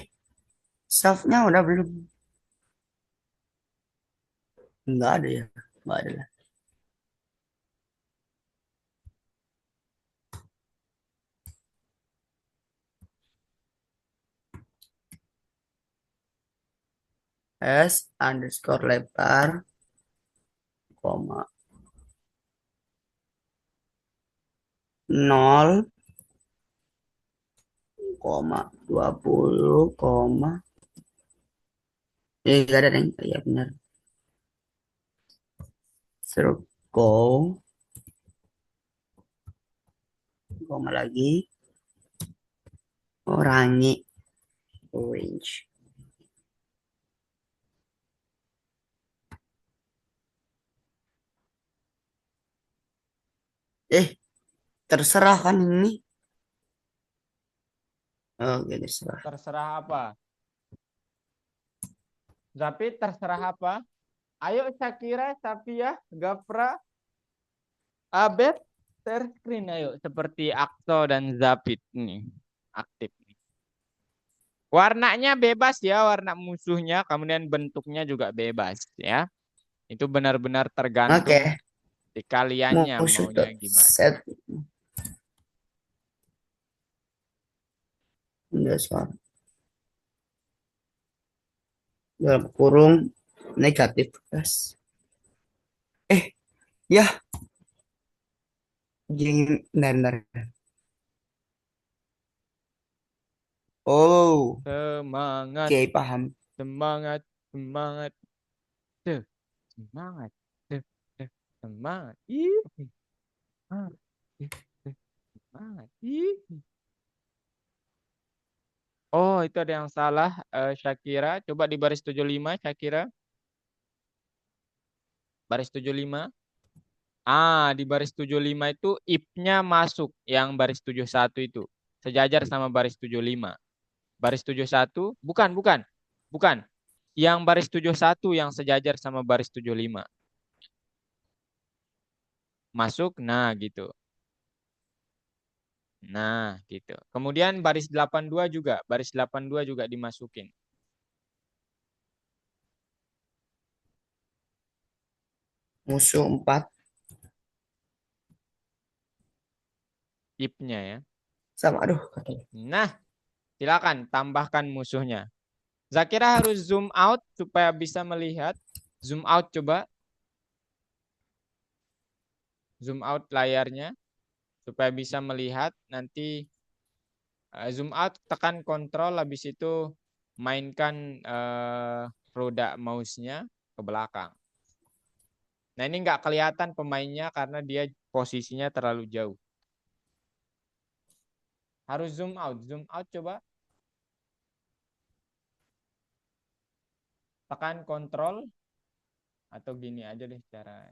save-nya udah belum? Enggak ada ya. Enggak ada lah. S underscore lebar, koma, 0, koma, 20, koma. Enggak ada, Neng. Iya benar. Circle, koma lagi. Orange, orange. Eh, terserah kan ini? Oke, terserah. Terserah apa? Tapi terserah apa? Ayo Shakira, Safia, Gafra, Abed, share screen ayo. Seperti Akso dan Zapit nih. Aktif. Warnanya bebas ya, warna musuhnya. Kemudian bentuknya juga bebas ya. Itu benar-benar tergantung Oke, di kaliannya musuh maunya dot gimana. set underscore dalam kurung negatif plus. Ya, benar, benar. Oh, Semangat, oke, paham. semangat, semangat. Semangat. Eh, Semangat. Ih. Ah, ih, Semangat. Ih. Oh, itu ada yang salah, Shakira. Coba di baris 75, Shakira. Baris 75. Di baris 75 itu if-nya masuk yang baris 71 itu. Sejajar sama baris 75. Baris 71, bukan, bukan. Bukan. Yang baris 71 yang sejajar sama baris 75. Masuk, nah gitu. Nah, gitu. Kemudian baris 82 juga, baris 82 juga dimasukin. Musuh 4 If-nya ya. sama aduh. Nah, silakan tambahkan musuhnya. Zakira harus zoom out supaya bisa melihat. Zoom out coba. Zoom out layarnya supaya bisa melihat. Nanti zoom out, tekan kontrol, habis itu mainkan roda mouse-nya ke belakang. Nah, ini nggak kelihatan pemainnya karena dia posisinya terlalu jauh. Harus zoom out. Zoom out coba. Tekan kontrol. Atau gini aja deh cara.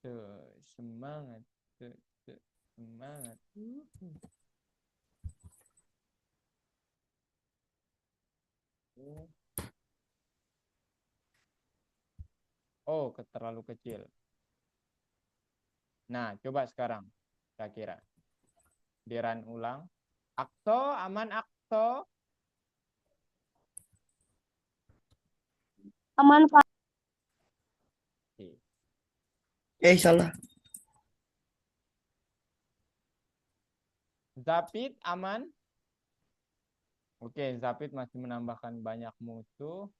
Tuh, semangat. Tuh, semangat. Oh, terlalu kecil. Nah, coba sekarang. Saya kira. Di run ulang. Akto, aman Akto. Aman, Pak. Salah. Zapit, aman. Oke, Zapit masih menambahkan banyak musuh.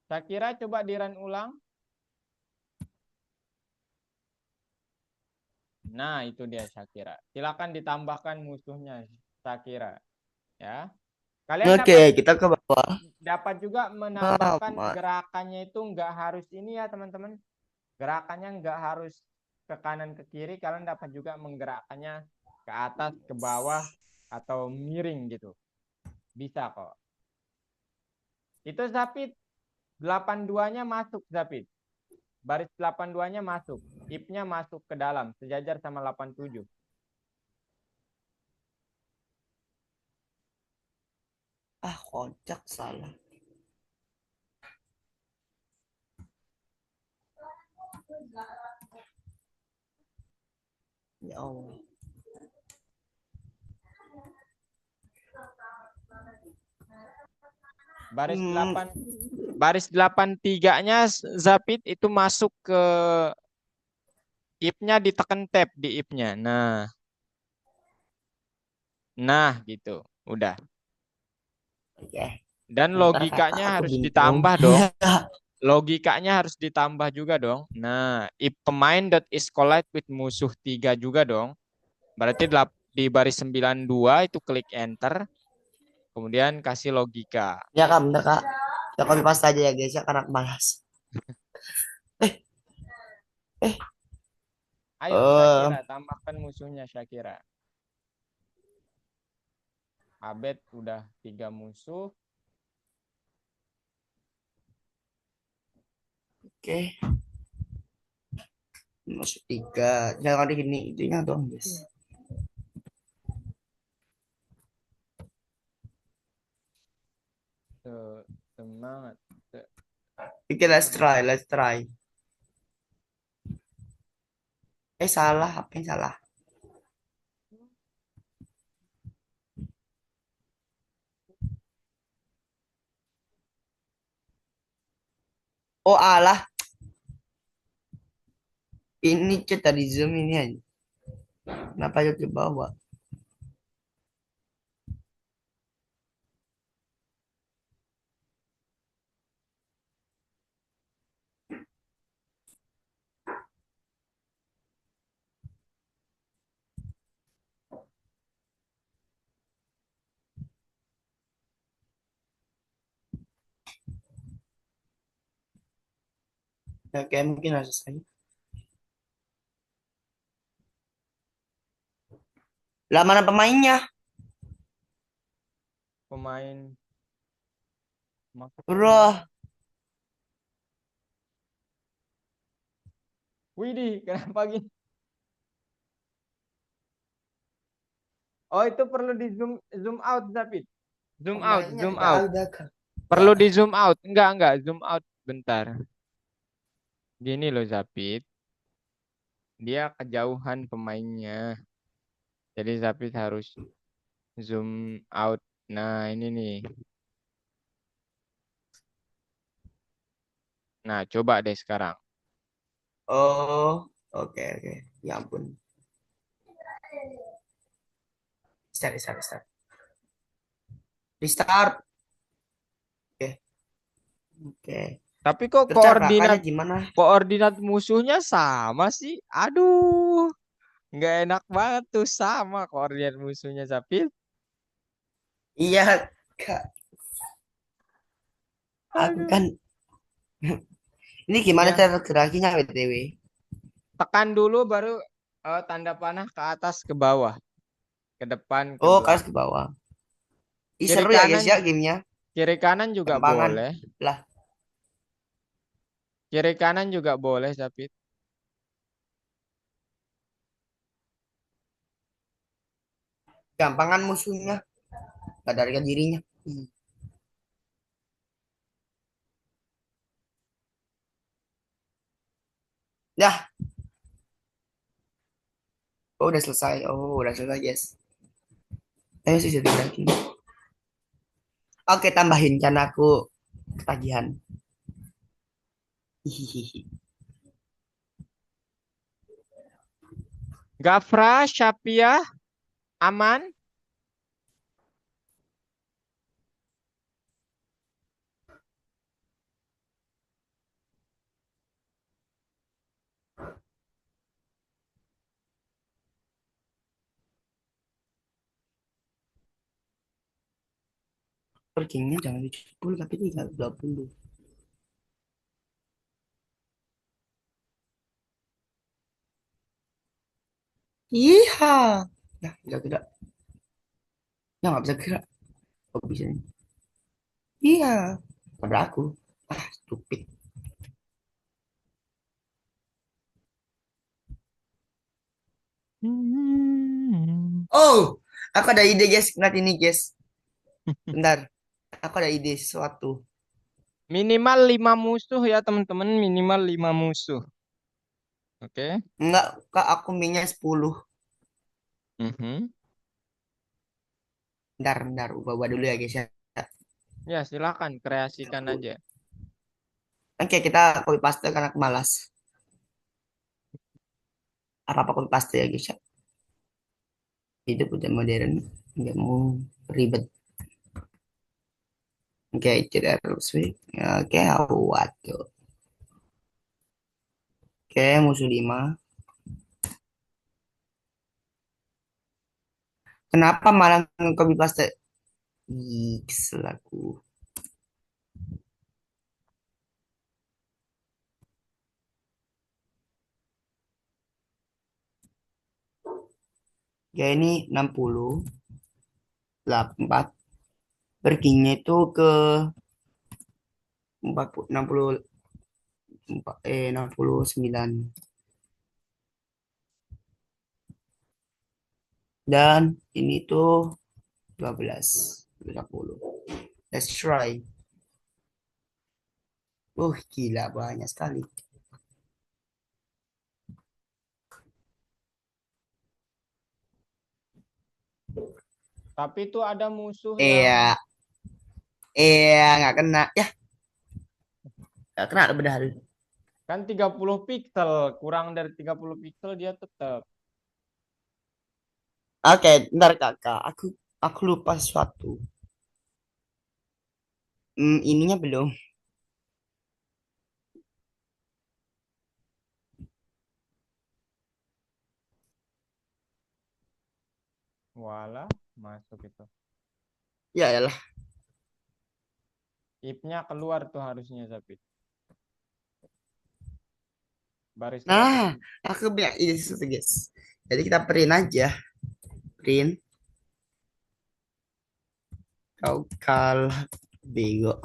Shakira coba di run ulang. Nah, itu dia Shakira. Silakan ditambahkan musuhnya Shakira. Ya. Kalian Oke, dapat kita ke bawah. juga menambahkan Aman. gerakannya itu nggak harus ini ya teman-teman. Gerakannya nggak harus ke kanan ke kiri. Kalian dapat juga menggerakkannya ke atas, ke bawah, atau miring gitu. Bisa kok. Itu Zapit. 82-nya masuk Zapit. Baris 82-nya masuk. If-nya masuk ke dalam. Sejajar sama 87. Kocak salah. Ya Allah. Baris 8 baris 83-nya Zapit itu masuk ke if-nya, ditekan tab di if-nya. Nah gitu. Udah. Oke. Dan Bentar kakak, logikanya aku harus bingung. ditambah dong. Logikanya harus ditambah juga dong. Nah, if pemain that is collide with musuh 3 juga dong. Berarti di baris 92 itu klik enter. Kemudian kasih logika. Ya kak, bentar kak. Kita copy paste aja ya guys ya, karena aku malas. Eh, eh, Ayo eh, Shakira, tambahkan musuhnya Shakira. Abed udah 3 musuh. oke. Masuk 3. Jangan di sini, itunya doang guys. Semangat. Oke, let's try, let's try. Salah, apa yang salah? Oh alah, ini kita di zoom ini aja. Kenapa aja ke bawah? Oke, mungkin harus selesai. Lah mana pemainnya? Pemain masuk Bro, pemain. Widih, kenapa gini? Oh, itu perlu di zoom zoom out, David. Zoom out, pemainnya zoom tidak out. ada kak. Perlu di zoom out. Enggak, zoom out bentar. Gini loh, Zapit. Dia kejauhan pemainnya. Jadi Zapit harus zoom out. Nah, ini nih. Nah, coba deh sekarang. Oh, oke oke. Ya ampun. Restart. Restart. Oke oke. Tapi kok Terus cara kakaknya gimana? koordinat musuhnya sama sih? Aduh, nggak enak banget tuh sama koordinat musuhnya Zapit. Iya kak. Aku Aduh. kan. Ini gimana Ya, cara gerakinya BTW? tekan dulu baru tanda panah ke atas ke bawah, ke depan ke Oh, kelas ke belakang. bawah. Ih, Kiri seru ya guys kanan ya gamenya. kiri kanan juga Gampangan. boleh. Lah, Kiri kanan juga boleh Zapit. gampangan musuhnya. Sadarkan dirinya. Dah, oh udah selesai. Oh, udah selesai guys. Ayo sih jadi lagi. Oke, tambahin karena aku ketagihan. Hihihi. Gafra, Syapia, aman. Perginya jangan di 70 tapi tinggal 20. Iya. Ya, bisa gerak. Ya, nggak bisa gerak. Kok bisa nih? Iya. Pada aku. Ah, stupid. Oh, aku ada ide guys. Lihat ini guys. Bentar. Aku ada ide sesuatu. Minimal 5 musuh ya teman-teman, minimal 5 musuh. Oke. Enggak, kak, aku minyak 10. Mhm. Bentar. Ubah-ubah dulu ya guys ya. Ya, silakan kreasikan aja. Oke, kita copy paste karena aku malas. Apa-apa copy paste ya guys ya. Hidup udah modern. Nggak mau ribet. Oke, tidak harus. Oke, waduh. Oke, musuh 5. Kenapa malah copy paste? Ih, kesel aku. Ya ini 60. 4. Perginya itu ke 40, 60, 69. Dan ini tuh 12. 20. Let's try. Gila banyak sekali. Tapi itu ada musuh yang Iya, nggak kena. Ya, nggak kena udah hari. kan 30 pixel, kurang dari 30 pixel dia tetap. Oke, ntar kakak. Aku lupa sesuatu. Ininya belum. Walah, masuk itu. Ya lah. Ipnya keluar tuh harusnya Zapit. baris Nah, 100. aku punya ide sesuatu, guys. Jadi kita print aja. Print. Kau kalah bego.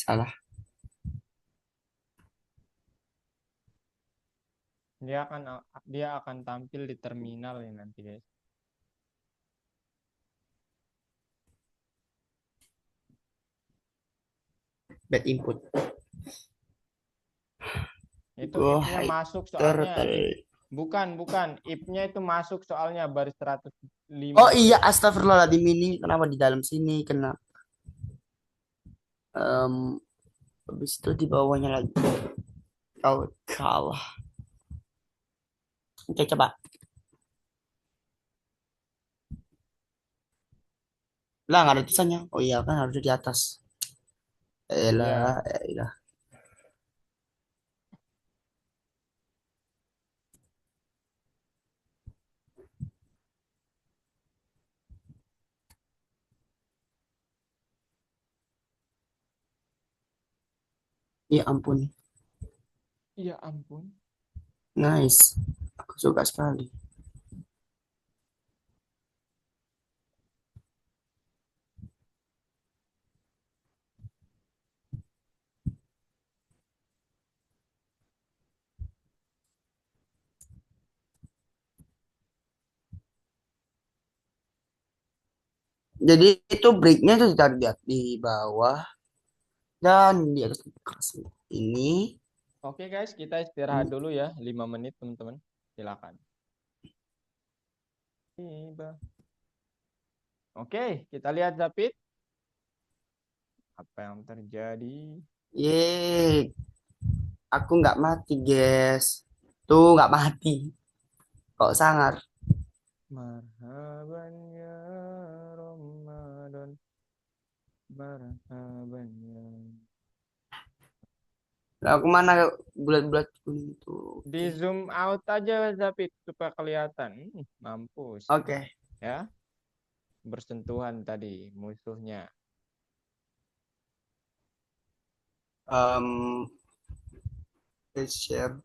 Salah. Dia akan tampil di terminal ya nanti guys. Bad input. Itu Go if-nya hide masuk soalnya. turtle. Bukan. If-nya itu masuk soalnya baris 105 Oh itu. iya, astagfirullahaladzim, ini kenapa di dalam sini? Kenapa? Em, habis itu di bawahnya lagi. Kau kalah. Oke, coba. Lah, nggak ada tulisannya. Oh iya, kan harusnya di atas. Elah, Iya. elah. Ya ampun. Iya ampun. Nice. Aku suka sekali. Jadi itu breaknya itu ditaruh di bawah dan di atas kertas ini. Oke guys, kita istirahat dulu ya 5 menit teman-teman. Silakan. Tiba. Oke, kita lihat Zapit. Apa yang terjadi? Yeay, aku nggak mati, guys. Tuh nggak mati. Kok sangar? Marhaban ya Ramadan. Marhaban ya. Lah aku mana bulat-bulat kuning itu? Di Oke. zoom out aja Zapit supaya kelihatan. Mampus. Oke. Ya, bersentuhan tadi musuhnya. Let's share.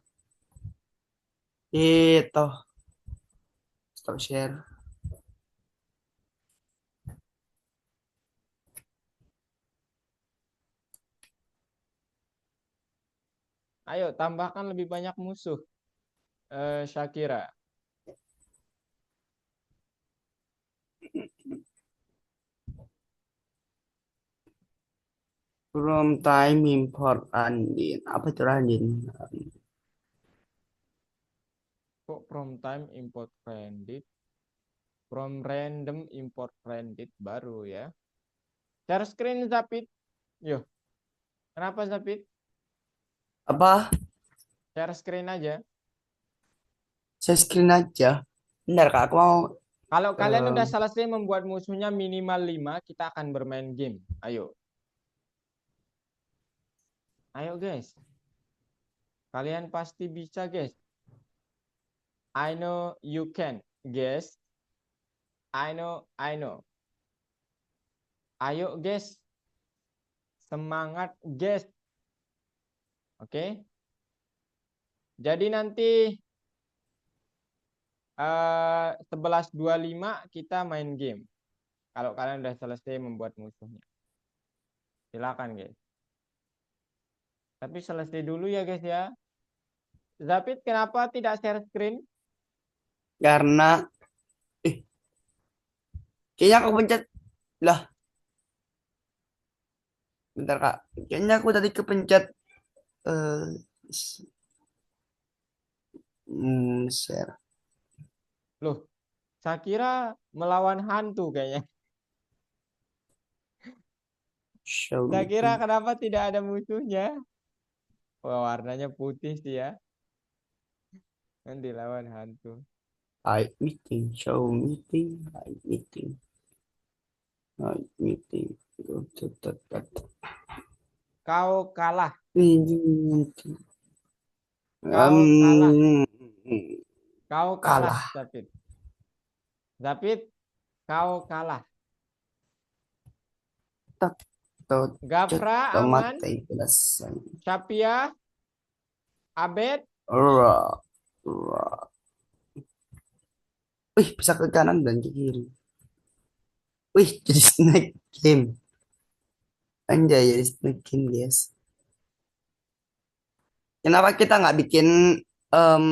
Itu. Stop share. Ayo tambahkan lebih banyak musuh. Shakira. From time import Andin. Apa itu Andin? Kok from time import friended? From random import friended baru ya. Share screen Zapit. Yo, kenapa Zapit? Apa? Share screen aja. Saya screen aja. Bentar, Kak. Aku mau. Kalau kalian em, udah selesai membuat musuhnya minimal 5, kita akan bermain game. Ayo. Ayo guys. Kalian pasti bisa guys. I know you can, guys. I know, I know. Ayo guys. Semangat guys. Oke. Jadi nanti 11.25 kita main game. Kalau kalian udah selesai membuat musuhnya. Silakan guys. Tapi selesai dulu ya guys ya. Zapit kenapa tidak share screen? karena kayaknya aku pencet lah. Bentar, Kak. Kayaknya aku tadi kepencet eh share. Loh, Shakira melawan hantu kayaknya. Show Shakira meeting. kenapa tidak ada musuhnya? Wah, warnanya putih sih ya. Kan dilawan hantu. Hide meeting. Show meeting. Hide meeting. Hide meeting. Kau kalah. Ini. Kau kalah. Kau kalah, Zapit. Zapit, kau kalah. Tot, Gafra, Aman, tomate, belasan. Syapia, Abed, Ura, ura. Wih, bisa ke kanan dan ke kiri. Wih, jadi snack game. Anjay, jadi snack game, guys. Kenapa kita nggak bikin em,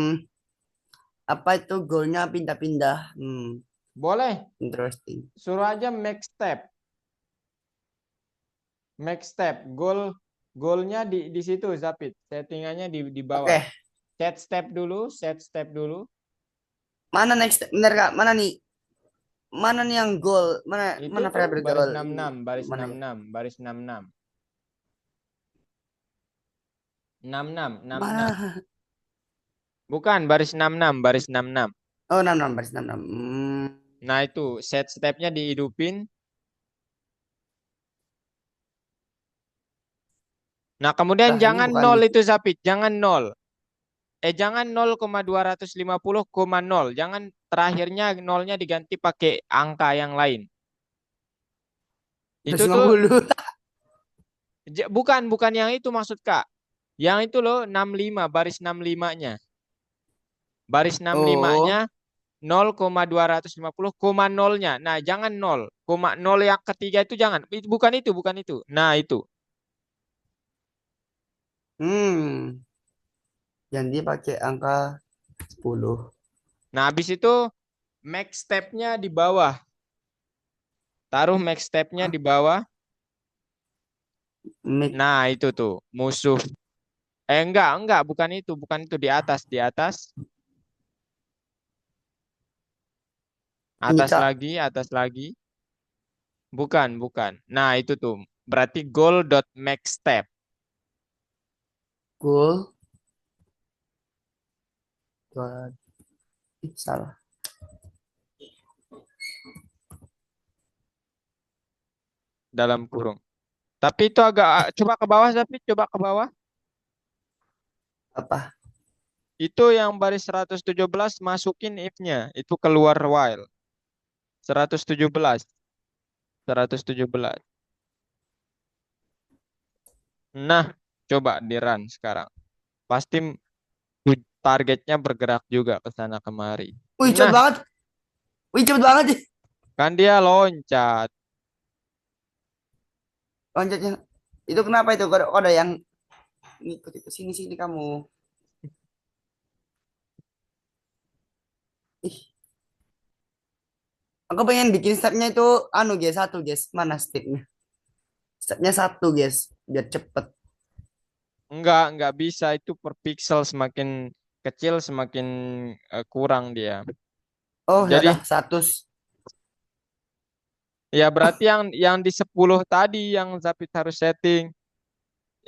apa itu goalnya pindah-pindah? boleh. Interesting. Suruh aja make step. Make step. Goalnya di situ, Zapit. Settingannya di bawah. Oke, Set step dulu, set step dulu. mana next step? Bener Kak? Mana nih? Mana nih yang goal? Mana Itu mana tuh variabel baris goal ini? 66, baris Mana ya? 66, baris 66. 66, 66. Mana? Bukan, baris 66, baris 66. Oh, 66 baris 66. Nah, itu set stepnya dihidupin. Nah, kemudian Lah, ini jangan bukan 0 di itu, Zapit. Jangan 0. Jangan 0,250,0. Jangan terakhirnya nolnya diganti pakai angka yang lain. Itu tuh 250. bukan yang itu maksud Kak. Yang itu loh 65, baris 65-nya. Baris 65-nya Oh, 0,250, koma nolnya. Nah, jangan 0. Koma 0 yang ketiga itu jangan. Bukan itu, bukan itu. Nah, itu. hmm. Yang dia pakai angka 10. Nah, habis itu make step-nya di bawah. Taruh make step-nya Hah? di bawah. Make Nah, itu tuh musuh. Enggak, bukan itu di atas, di atas. ini Atas Kak, lagi, atas lagi. Bukan. Nah, itu tuh. Berarti goal dot make step. goal. Dua. Salah. Dalam kurung. Tapi itu agak coba ke bawah, tapi coba ke bawah. Apa? Itu yang baris 117 masukin if-nya. Itu keluar while. 117. 117. Nah, coba di run sekarang. Pasti targetnya bergerak juga ke sana kemari. Wih, cepet Nah, banget. Wih, cepet banget sih. kan dia loncat. Loncatnya. Itu kenapa itu? Kok ada yang ngikut ke sini kamu. Ih, aku pengen bikin stepnya itu anu guys, satu guys. Mana stepnya? Stepnya satu guys, biar cepet. Enggak bisa. Itu per pixel semakin kecil semakin kurang dia. Oh, ya udah Jadi, 100. ya berarti yang di 10 tadi yang Zapit harus setting.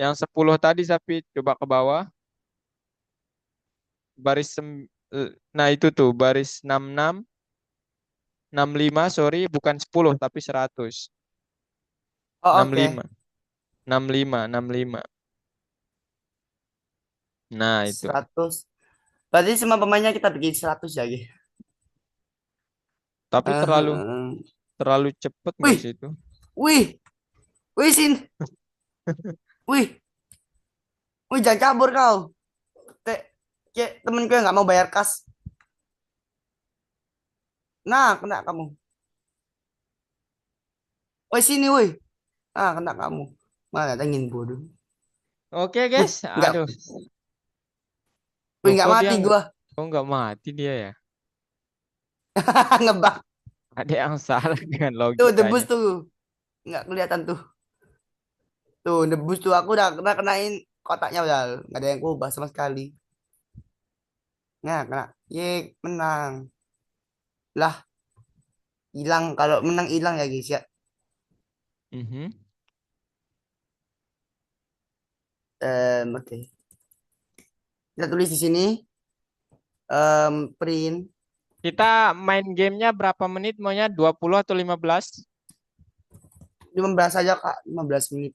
Yang 10 tadi Zapit coba ke bawah. Nah itu tuh baris 66, 65, sorry, bukan 10 tapi 100. Oh, oke. 65, 65, 65. Nah, itu. 100. Berarti semua pemainnya kita bikin 100 ya, guys. Tapi terlalu Eh, terlalu cepet nggak Wih, sih itu? wih, wih, wih, wih, jangan kabur kau. Teh, temenku yang nggak mau bayar kas. Nah, kena kamu. Wih, sini, wih. Ah, kena kamu. Malah ingin bodoh. Oke, Wih, guys. nggak, Aduh. wih, Loh, nggak kok dia mati gua. nggak mati dia ya? Ngebak. Ada yang salah dengan Tuh, debus logikanya. tuh. Nggak kelihatan tuh. Tuh, debus tuh. Aku udah kenain kotaknya udah. Nggak ada yang kubah sama sekali. Nah, kena. Ye, menang. Lah, hilang. Kalau menang hilang ya, guys ya. Mhm. Oke. Kita tulis di sini. Print Kita main gamenya berapa menit maunya? 20 atau 15? 15 aja, Kak. 15 menit.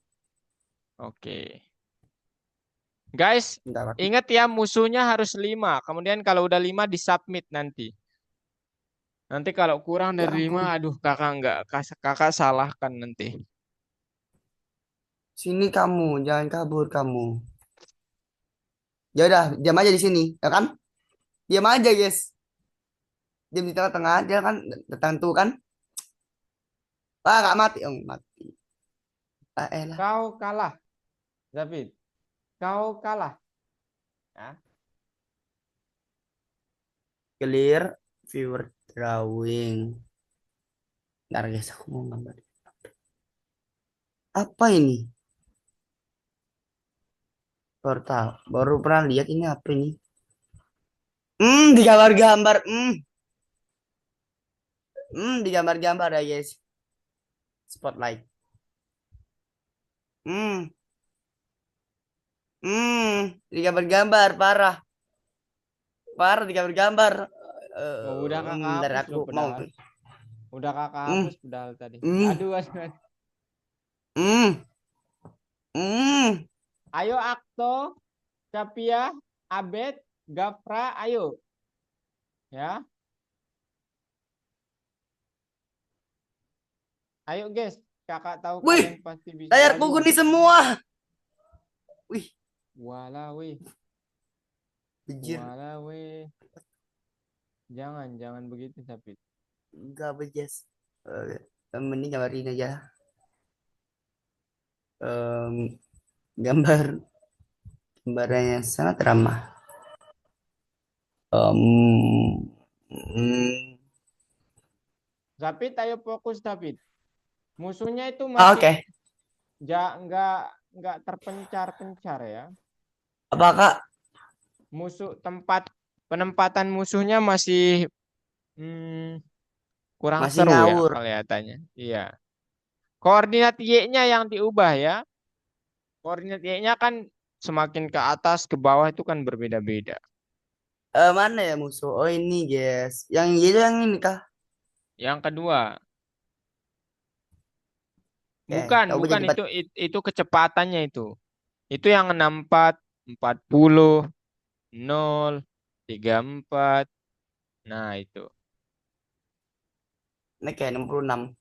Oke. Guys, Bentar, Pak. ingat ya musuhnya harus 5. Kemudian kalau udah 5 disubmit nanti. Nanti kalau kurang Ya dari 5, ampun. aduh kakak nggak, kakak salahkan nanti. Sini kamu, jangan kabur kamu. Ya udah, diam aja di sini, ya kan? Diam aja, guys. Diam di tengah-tengah, dia kan datang tuh kan. Ah, nggak mati, oh mati. Ah, elah. Kau kalah, David. Kau kalah. Ya. Clear viewer drawing. Ntar guys, aku mau gambar. Apa ini? Baru tahu, baru pernah lihat ini apa ini? Digambar-gambar. Digambar-gambar ya guys. Spotlight. Hmm, digambar-gambar, parah. Parah digambar-gambar. Oh, udah kakak Bentar hapus aku loh mau. pedal. Udah kakak Hmm, hapus pedal tadi. hmm, Aduh, aduh, aduh. hmm, hmm. Ayo Akto, Capia, Abed, Gafra, ayo. Ya. Ayo guys, kakak tahu Wih, kalian pasti bisa. layarku Waduh. gini semua. Wih, Walah weh. bejir. Walah weh. Jangan begitu David. Enggak bejes. Mending gambarin aja. Em, gambarnya sangat ramah. Mm, David, ayo fokus David. Musuhnya itu oke. masih nggak terpencar-pencar ya. Apakah Musuh penempatan musuhnya masih kurang masih seru ya ngawur? kelihatannya. Iya. Koordinat Y-nya yang diubah ya. Koordinat Y-nya kan semakin ke atas ke bawah itu kan berbeda-beda. Mana ya musuh? Oh ini guys. Yang itu yang ini kah? Yang kedua, Oke, bukan, coba bukan jadi itu kecepatannya itu. Itu yang 64, 40, 0, 34. Nah, itu. ini kayak 66.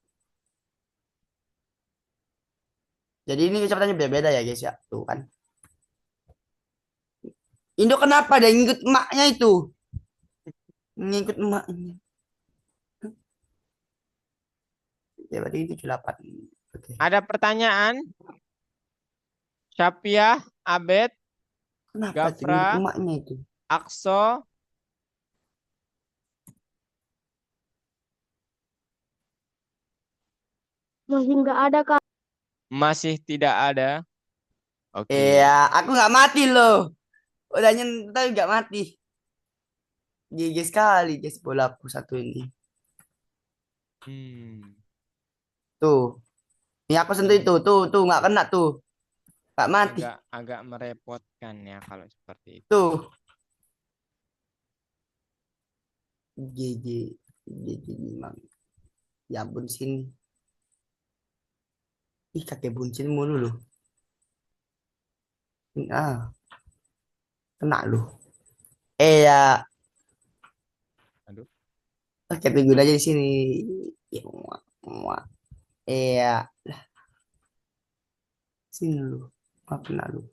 Jadi ini kecepatannya beda-beda ya guys ya. Tuh kan. Indo kenapa ada ngikut emaknya itu? Ngikut emaknya. Ya berarti itu 78. Oke. Ada pertanyaan? Syapia, Abed, Kenapa tuh ngikut Gafra, emaknya itu? Akso, Masih nggak ada, Kak. masih tidak ada. Iya, Oke. aku nggak mati loh. Udah nyentuh nggak mati. GG sekali guys bolaku satu ini. Hmm. Tuh. Ini aku sentuh Ini itu. Tuh nggak kena tuh. Nggak mati. agak agak merepotkan ya kalau seperti itu. Tuh. GG. GG memang. Ya ampun sini. Ih kakek buncit mulu loh. Ah, kena loh. Ya. Aduh. Oke, tunggu aja di sini. Ya, muak, muak. Iya, sini lu. Apa kena lu?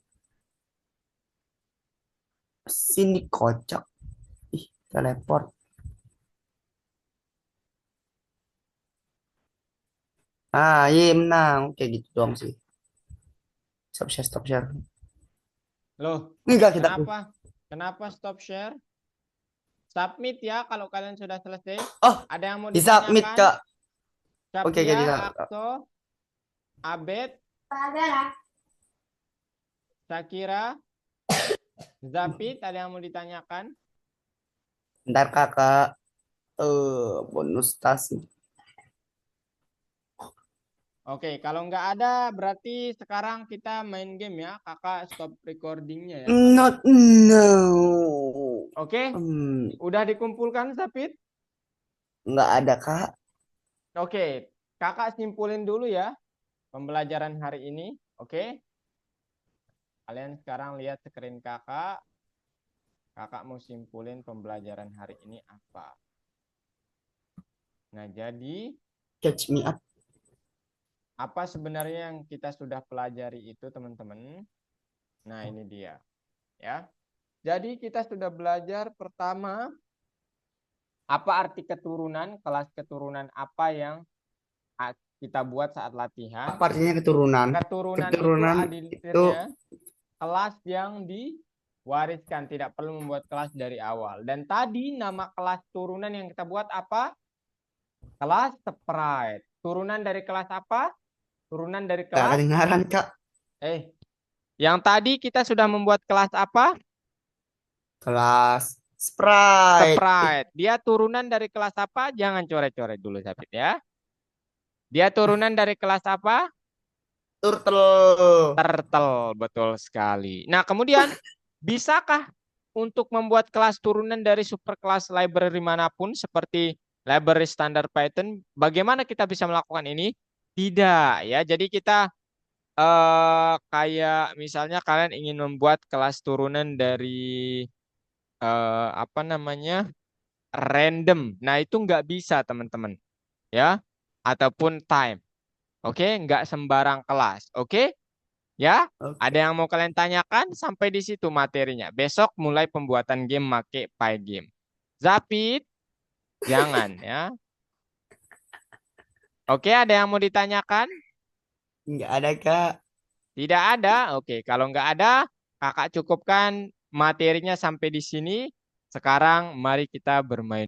Sini kocak. Ih, teleport. Ah, iya menang. Oke, gitu doang sih. Stop share, stop share. Loh, Enggak kita. kenapa? Kenapa stop share? Submit ya kalau kalian sudah selesai. Oh, Ada yang mau di submit, ditanyakan? Kak. Oke, Capia, di Akto, Abed, Ada. Shakira, Zapid, ada yang mau ditanyakan? Ntar Kakak bonus tas. Oke, kalau nggak ada berarti sekarang kita main game ya. Kakak stop recordingnya ya. Not no. Oke, udah dikumpulkan Zapid? Nggak ada, Kak. Oke, kakak simpulin dulu ya pembelajaran hari ini. Oke. Kalian sekarang lihat screen kakak. Kakak mau simpulin pembelajaran hari ini apa? Nah, jadi Catch me up. apa sebenarnya yang kita sudah pelajari itu, teman-teman? Nah, ini dia. Ya. Jadi kita sudah belajar pertama apa arti keturunan, kelas keturunan apa yang kita buat saat latihan. Apa artinya keturunan? Keturunan itu Keturunan itu artinya kelas yang diwariskan, tidak perlu membuat kelas dari awal. Dan tadi nama kelas turunan yang kita buat apa? Kelas sprite. Turunan dari kelas apa? Turunan dari gak kelas kedengaran, Kak. yang tadi kita sudah membuat kelas apa? Kelas Sprite. Sprite. Dia turunan dari kelas apa? Jangan coret-coret dulu, Sapit ya. Dia turunan dari kelas apa? Turtle. Turtle, betul sekali. Nah, kemudian bisakah untuk membuat kelas turunan dari superclass library manapun seperti library standar Python? Bagaimana kita bisa melakukan ini? Tidak, ya. Jadi kita kayak misalnya kalian ingin membuat kelas turunan dari apa namanya? Random. Nah, itu nggak bisa, teman-teman. Ya, ataupun time. Oke, nggak sembarang kelas. Oke? Ya, Oke. ada yang mau kalian tanyakan? Sampai di situ materinya. Besok mulai pembuatan game make Pygame. Zapit, jangan ya. Oke, ada yang mau ditanyakan? Nggak ada, Kak. Tidak ada. Oke, kalau nggak ada, kakak cukupkan materinya sampai di sini. Sekarang mari kita bermain.